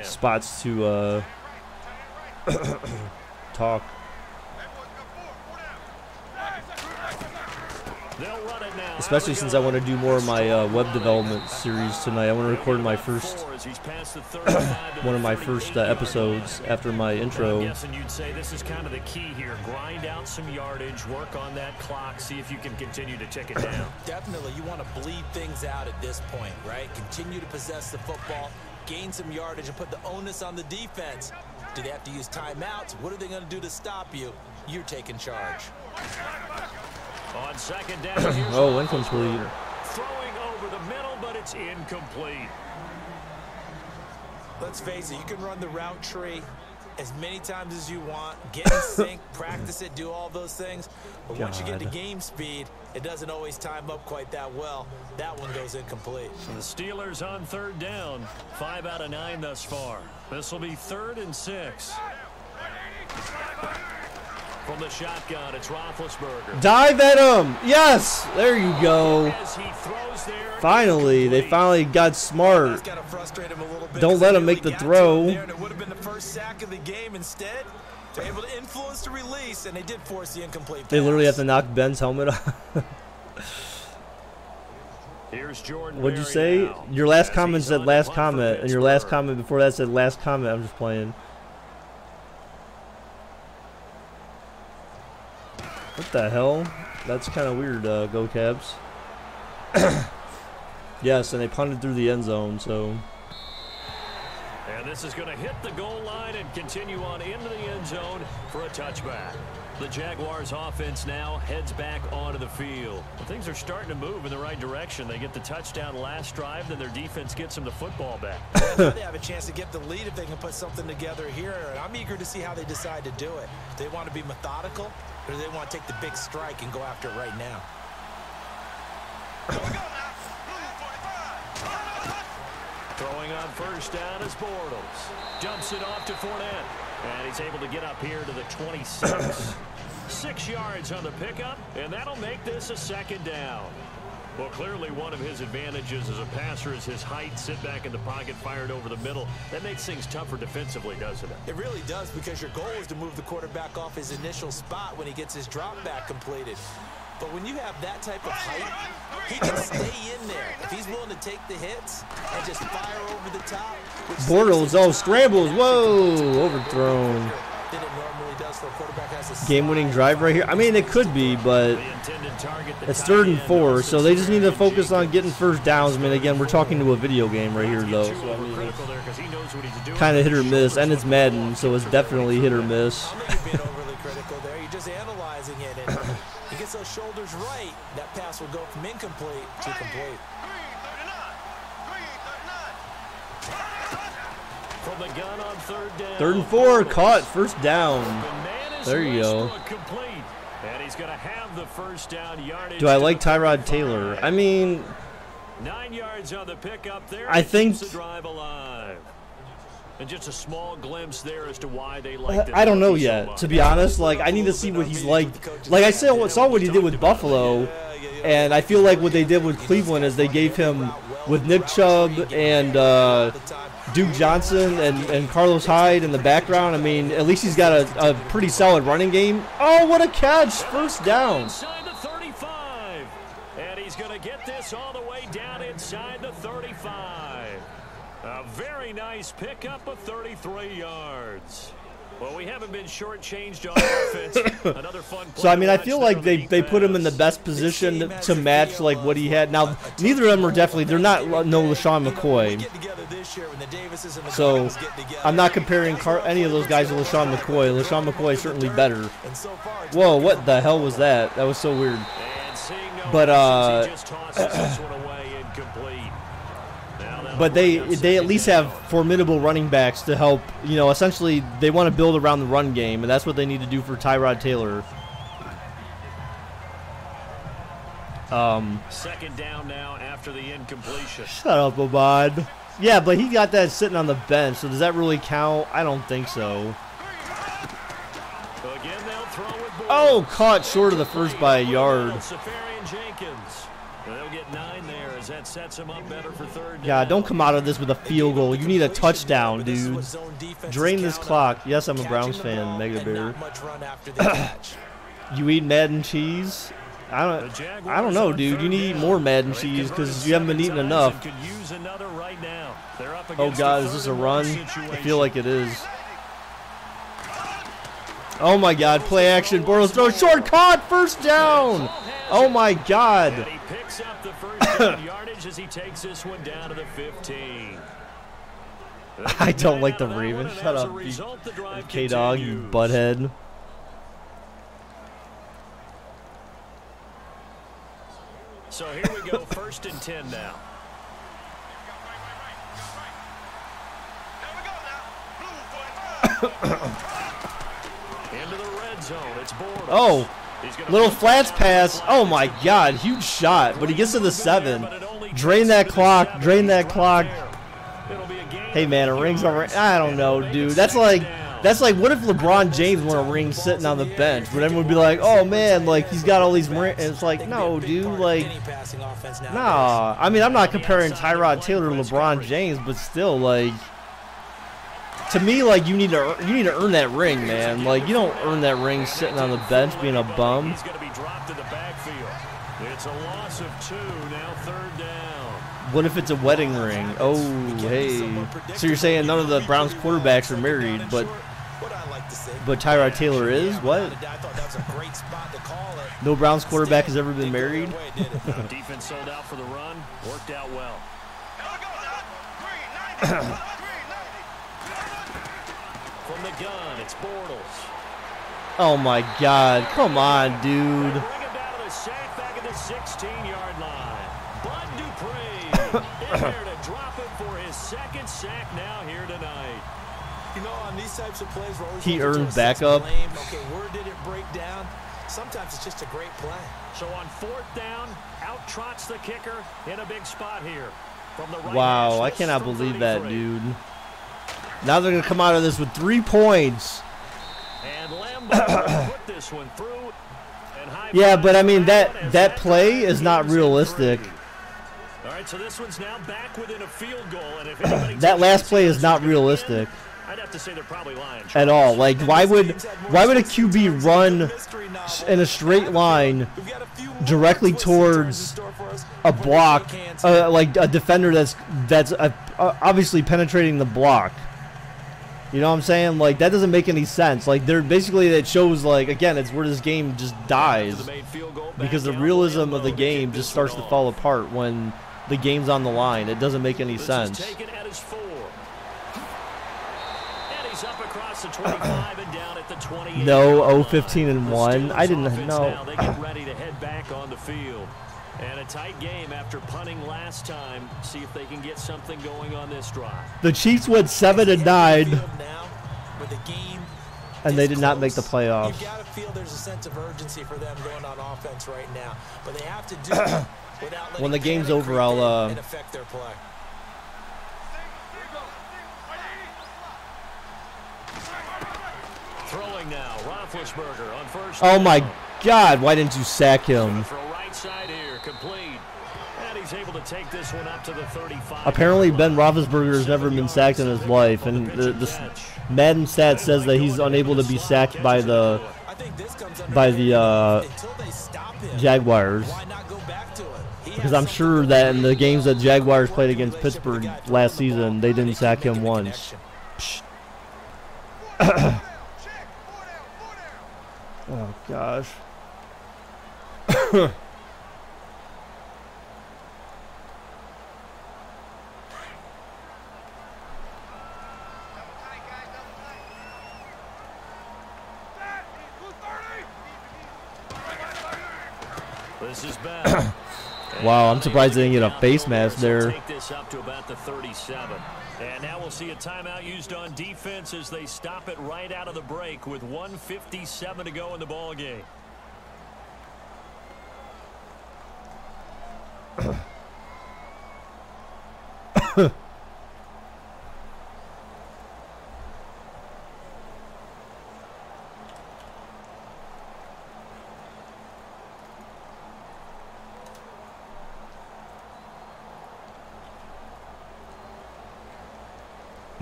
spots to talk. Especially since I want to do more of my web development series tonight. I want to record my first, one of my first episodes after my intro. I'm guessing you'd say this is kind of the key here. Grind out some yardage, work on that clock, see if you can continue to tick it down. Definitely, you want to bleed things out at this point, right? Continue to possess the football, gain some yardage, and put the onus on the defense. Do they have to use timeouts? What are they going to do to stop you? You're taking charge. On second down, oh, incomplete. Throwing over the middle, but it's incomplete. Let's face it, you can run the route tree as many times as you want, get in sync, practice it, do all those things. But once you get to game speed, it doesn't always time up quite that well. That one goes incomplete. So the Steelers on 3rd down, 5 out of 9 thus far. This will be 3rd and 6. From the shotgun, it's Roethlisberger. Dive at him! Yes! There you go. Finally, they finally got smart. Don't let him make the throw. It would have been the first sack of the game instead. They're able to influence the release, and they did force the incomplete pass. They literally have to knock Ben's helmet off. What'd you say? Now. Your last comment said last comment, and your last comment before that said last comment. I'm just playing. What the hell? That's kind of weird, Go Cabs. Yes, and they punted through the end zone, so. And this is going to hit the goal line and continue on into the end zone for a touchback. The Jaguars offense now heads back onto the field. Well, things are starting to move in the right direction. They get the touchdown last drive, then their defense gets them the football back. They have a chance to get the lead if they can put something together here. And I'm eager to see how they decide to do it. Do they want to be methodical, or do they want to take the big strike and go after it right now? Throwing on first down is Bortles. Dumps it off to Fournette. And he's able to get up here to the 26. 6 yards on the pickup, and that'll make this a second down. Well, clearly one of his advantages as a passer is his height. Sit back in the pocket, fired over the middle. That makes things tougher defensively, doesn't it? It really does, because your goal is to move the quarterback off his initial spot when he gets his drop back completed. But when you have that type of height, he can stay in there. If he's willing to take the hits and just fire over the top. Bortles, oh, scrambles, whoa, overthrown. Than it normally does for a quarterback has a game-winning drive right here. I mean, it could be, but it's 3rd and 4, so they just need to focus on getting first downs. I mean, again, we're talking to a video game right here, though. So, I mean, kind of hit or miss, and it's Madden, so it's definitely hit or miss. I'm not being overly critical there. You're just analyzing it, and he gets those shoulders right. That pass will go from incomplete to complete. From the gun on 3rd down. 3rd and 4, caught, first down. There you go. And he's going to have the first down yardage. Do I like Tyrod Taylor? I mean, 9 yards on the pickup there. I think the drive alive. And just a small glimpse there as to why they like it. I don't know yet, to be honest. Like, I need to see what he's like. Like I saw what he did with Buffalo, and I feel like what they did with Cleveland is they gave him with Nick Chubb and Duke Johnson and Carlos Hyde in the background. I mean, at least he's got a pretty solid running game. Oh, what a catch! First down. Inside the 35. And he's going to get this all the way down inside the 35. A very nice pickup of 33 yards. Well, we haven't been shortchanged on offense. Another fun play. So, I mean, I feel like they put him in the best position to match, like, what he had. Now, neither of them are definitely – they're not no LaShawn McCoy. So, I'm not comparing any of those guys to LaShawn McCoy. LaShawn McCoy is certainly better. Whoa, what the hell was that? That was so weird. But they at least have formidable running backs to help. You know, essentially they want to build around the run game, and that's what they need to do for Tyrod Taylor. Second down now after the incompletion. Shut up, Obad. Yeah, but he got that sitting on the bench, so does that really count? I don't think so. Again, they'll throw it. Oh, caught short of the first by a yard. They'll get 9 there as that sets him up better for 3rd down. Yeah, don't come out of this with a field goal. You need a touchdown, dude. Drain this clock. Yes, I'm a Browns fan, Mega Bear. You eat Madden cheese? I don't know, dude. You need to eat more Madden cheese because you haven't been eating enough. Oh, God, is this a run? I feel like it is. Oh, my God, play action. Bortles throw short, caught, first down. Oh, my God. And he picks up the first down yardage as he takes this one down to the 15. I don't like the Ravens. Shut up, K-Dog, you butthead. So here we go, 1st and 10 now. Into the red zone, it's Bortles. Oh, little flats pass. Oh my God, huge shot. But he gets to the 7. Drain that clock. Drain that clock. Hey man, a ring's a ring. I don't know, dude. That's like what if LeBron James won a ring sitting on the bench? But everyone would be like, oh man, like he's got all these rings. And it's like, no, dude, like, nah. I mean, I'm not comparing Tyrod Taylor to LeBron James, but still, like, to me, like, you need to earn that ring, man. Like, you don't earn that ring sitting on the bench being a bum. He's going to be dropped to the backfield. It's a loss of 2, now 3rd down. What if it's a wedding ring? Oh, hey. So you're saying none of the Browns quarterbacks are married, but to see. But Tyrod Taylor is? What? I thought that was a great spot to call it. No Browns quarterback has ever been married? Defense sold out for the run. Worked out well. From the gun, it's Bortles. Oh my God! Come on, dude. Bring him down to the sack back at the 16-yard line. Bud Dupree in there to drop it for his second sack now here tonight. You know, on these types of plays, we're always He earned backup. Okay, where did it break down? Sometimes it's just a great play. So on 4th down, out trots the kicker in a big spot here. From the right Wow, I cannot believe that, dude. Now they're going to come out of this with 3 points. And Lambeau put this one through. Yeah, but I mean, that play is not realistic. All right, so this one's now back within a field goal. And if anybody That last play is not realistic. I'd have to say they're probably lying. At all. Like, why would a QB run in a straight line directly towards a block, like a defender that's obviously penetrating the block? You know what I'm saying? Like, that doesn't make any sense. Like, they're basically, it shows, like, again, it's where this game just dies. Because the realism of the game just starts to fall apart when the game's on the line. It doesn't make any sense. No, 0-15-1. I didn't know. They get ready to head back on the field. And a tight game after punting last time. See if they can get something going on this drive. The Chiefs went 7-9, and they did not make the playoffs. You got to feel there's a sense of urgency for them going on offense right now, but they have to do it without letting when the game's over, I'll and affect their play. Throwing now, Roethlisberger on first. Oh my God! Why didn't you sack him? Right side here, complete. And he's able to take this one up to the 35. Apparently, Ben Roethlisberger has never been sacked in his life, and the Madden stat says that he's unable to be sacked by the Jaguars. Because I'm sure that in the games that Jaguars played against Pittsburgh last season, they didn't sack him once. Oh gosh. This is bad. Wow, I'm surprised they didn't get a face mask there. Take this up to about the 37. And now we'll see a timeout used on defense as they stop it right out of the break with 1:57 to go in the ball game.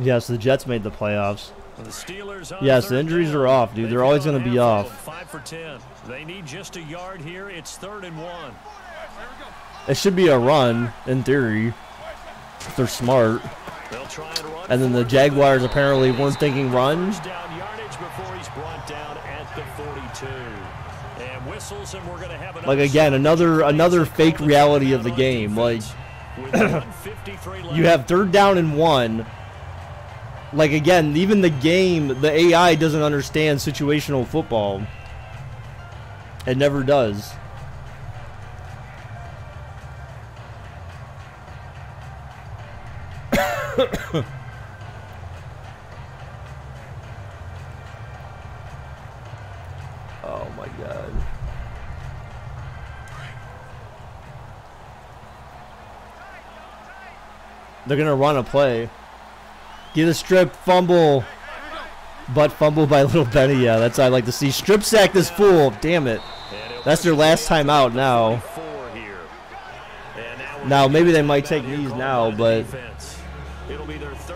Yes, the Jets made the playoffs. The Steelers yes, the injuries are off, dude. They're always going to be off. 5 for 10. They need just a yard here. It's 3rd and 1. It should be a run, in theory, if they're smart. They'll try and run. And then the Jaguars apparently weren't thinking run. Down yardage before he's brought down at the 42. And whistles, and we're going to have like again, another fake reality of the game. Like you have 3rd down and 1. Like, again, even the game, the AI doesn't understand situational football. It never does. Oh, my God. They're going to run a play. Get a strip, fumble, but fumble by Little Benny. Yeah, that's what I like to see. Strip sack this fool. Damn it. That's their last time out now. Now, maybe they might take these now, but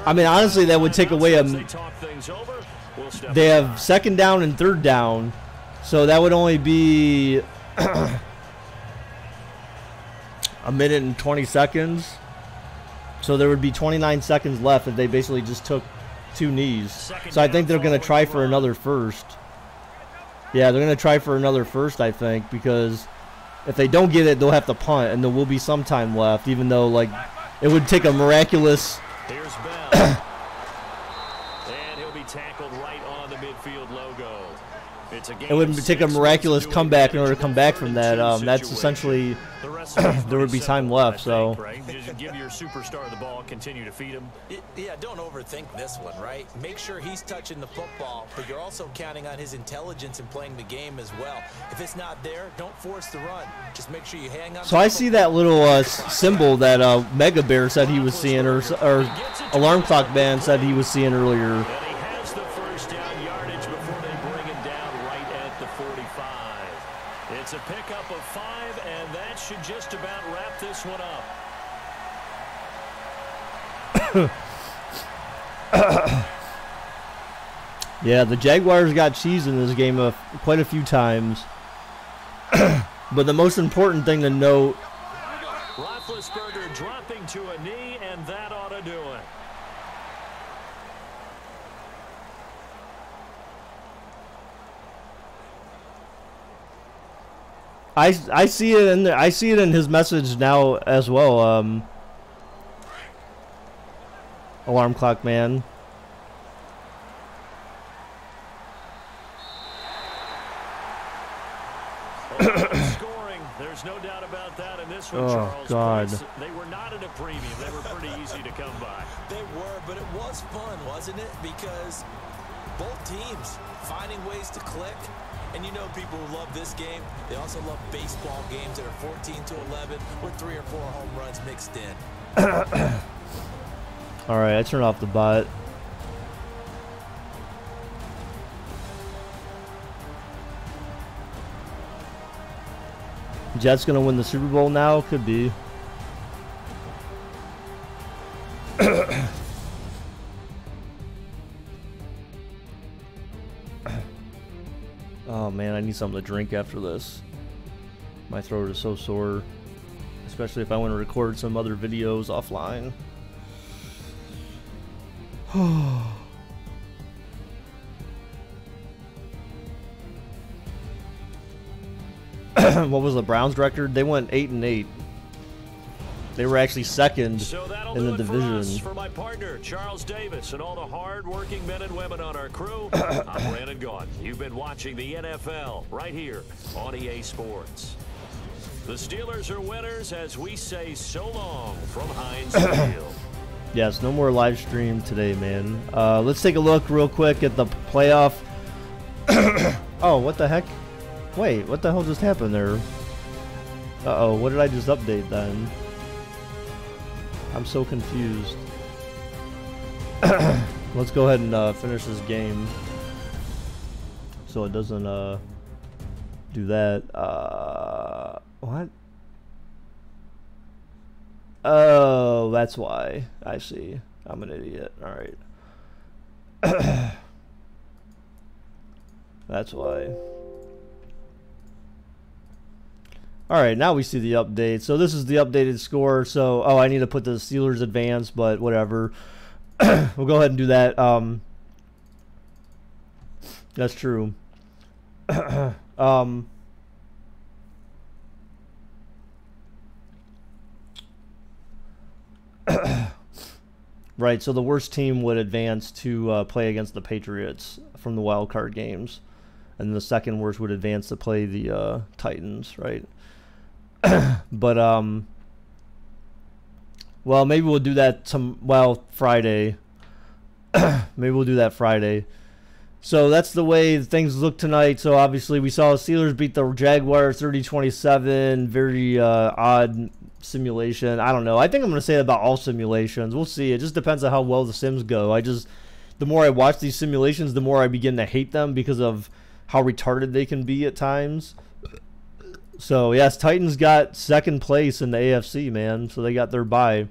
I mean, honestly, that would take away a. They have 2nd down and 3rd down, so that would only be a minute and 20 seconds. So there would be 29 seconds left if they basically just took 2 knees. So I think they're going to try for another first. Yeah, they're going to try for another first, I think, because if they don't get it, they'll have to punt, and there will be some time left, even though, like, it would take a miraculous... Here's Bell. And he'll be tackled right on the midfield logo. It would take a miraculous comeback in order to come back from that. That's essentially... there would be time left, so... Just give your superstar the ball, continue to feed him. Yeah, don't overthink this one, right? Make sure he's touching the football, but you're also counting on his intelligence in playing the game as well. If it's not there, don't force the run. Just make sure you hang on. So I see that little symbol that Mega Bear said he was seeing, or Alarm Clock Man said he was seeing earlier. And he has the first down yardage before they bring him down right at the 45. It's a pickup of 5, and that should just about wrap this one up. Yeah, the Jaguars got cheese in this game quite a few times. But the most important thing to note... Roethlisberger dropping to a knee, and that ought to do it. I see it in there. I see it in his message now as well. Alarm Clock Man. Scoring, there's no doubt about that in this one, Charles. God. They were not at a premium. They were pretty easy to come by. They were, but it was fun, wasn't it? Because both teams finding ways to click. And you know people who love this game, they also love baseball games that are 14-11 with 3 or 4 home runs mixed in. All right, I turn off the bot. Jets gonna win the Super Bowl now? Could be. Oh man, I need something to drink after this. My throat is so sore, especially if I want to record some other videos offline. What was the Browns record? They went 8-8. They were actually second in the division. For my partner, Charles Davis, and all the hard-working men and women on our crew, I'm Brandon Gaudin. You've been watching the NFL right here on EA Sports. The Steelers are winners as we say so long from Heinz Field. Yes, no more live stream today, man. Let's take a look real quick at the playoff. Oh, what the heck? Wait, what the hell just happened there? Uh-oh, what did I just update then? I'm so confused. Let's go ahead and finish this game so it doesn't do that. What? Oh, that's why. I see. I'm an idiot. All right. That's why. All right, now we see the update. So this is the updated score. So, oh, I need to put the Steelers advance, but whatever. We'll go ahead and do that. That's true. Right, so the worst team would advance to play against the Patriots from the wild card games, and the second worst would advance to play the Titans, right? But well, maybe we'll do that Friday. Maybe we'll do that Friday. So that's the way things look tonight. So obviously we saw the Steelers beat the Jaguars 30-27. Very odd simulation. I don't know. I think I'm going to say that about all simulations. We'll see. It just depends on how well the sims go. The more I watch these simulations, the more I begin to hate them because of how retarded they can be at times. So yes, Titans got second place in the AFC, man. So they got their bye.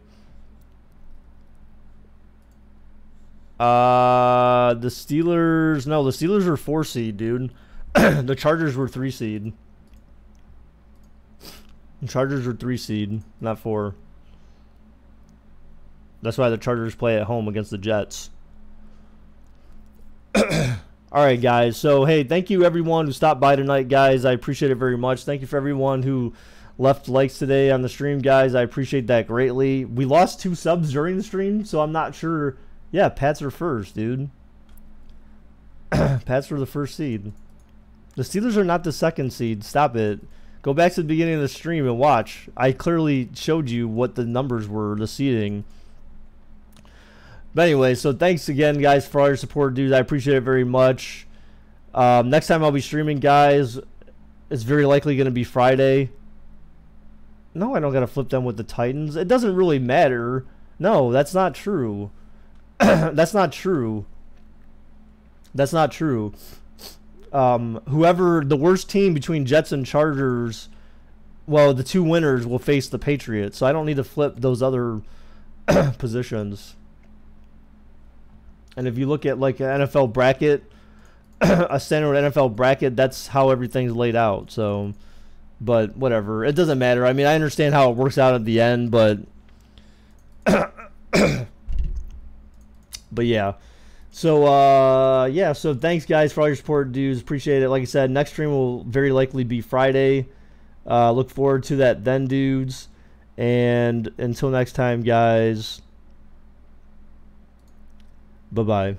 The Steelers are 4 seed, dude. The Chargers were 3 seed. The Chargers are 3 seed, not 4. That's why the Chargers play at home against the Jets. All right, guys. So, hey, thank you everyone who stopped by tonight, guys. I appreciate it very much. Thank you for everyone who left likes today on the stream, guys. I appreciate that greatly. We lost 2 subs during the stream, so I'm not sure. Yeah, Pats are first, dude. Pats were the first seed. The Steelers are not the second seed. Stop it. Go back to the beginning of the stream and watch. I clearly showed you what the numbers were, the seeding. But anyway, so thanks again, guys, for all your support, dudes. I appreciate it very much. Next time I'll be streaming, guys, it's very likely going to be Friday. No, I don't got to flip them with the Titans. It doesn't really matter. No, that's not true. That's not true. That's not true. Whoever, the worst team between Jets and Chargers, well, the 2 winners will face the Patriots. So I don't need to flip those other positions. And if you look at like an NFL bracket, a standard NFL bracket, that's how everything's laid out. So, but whatever. It doesn't matter. I mean, I understand how it works out at the end, but but yeah. So, yeah. So thanks, guys, for all your support, dudes. Appreciate it. Like I said, next stream will very likely be Friday. Look forward to that then, dudes. And until next time, guys. Bye-bye.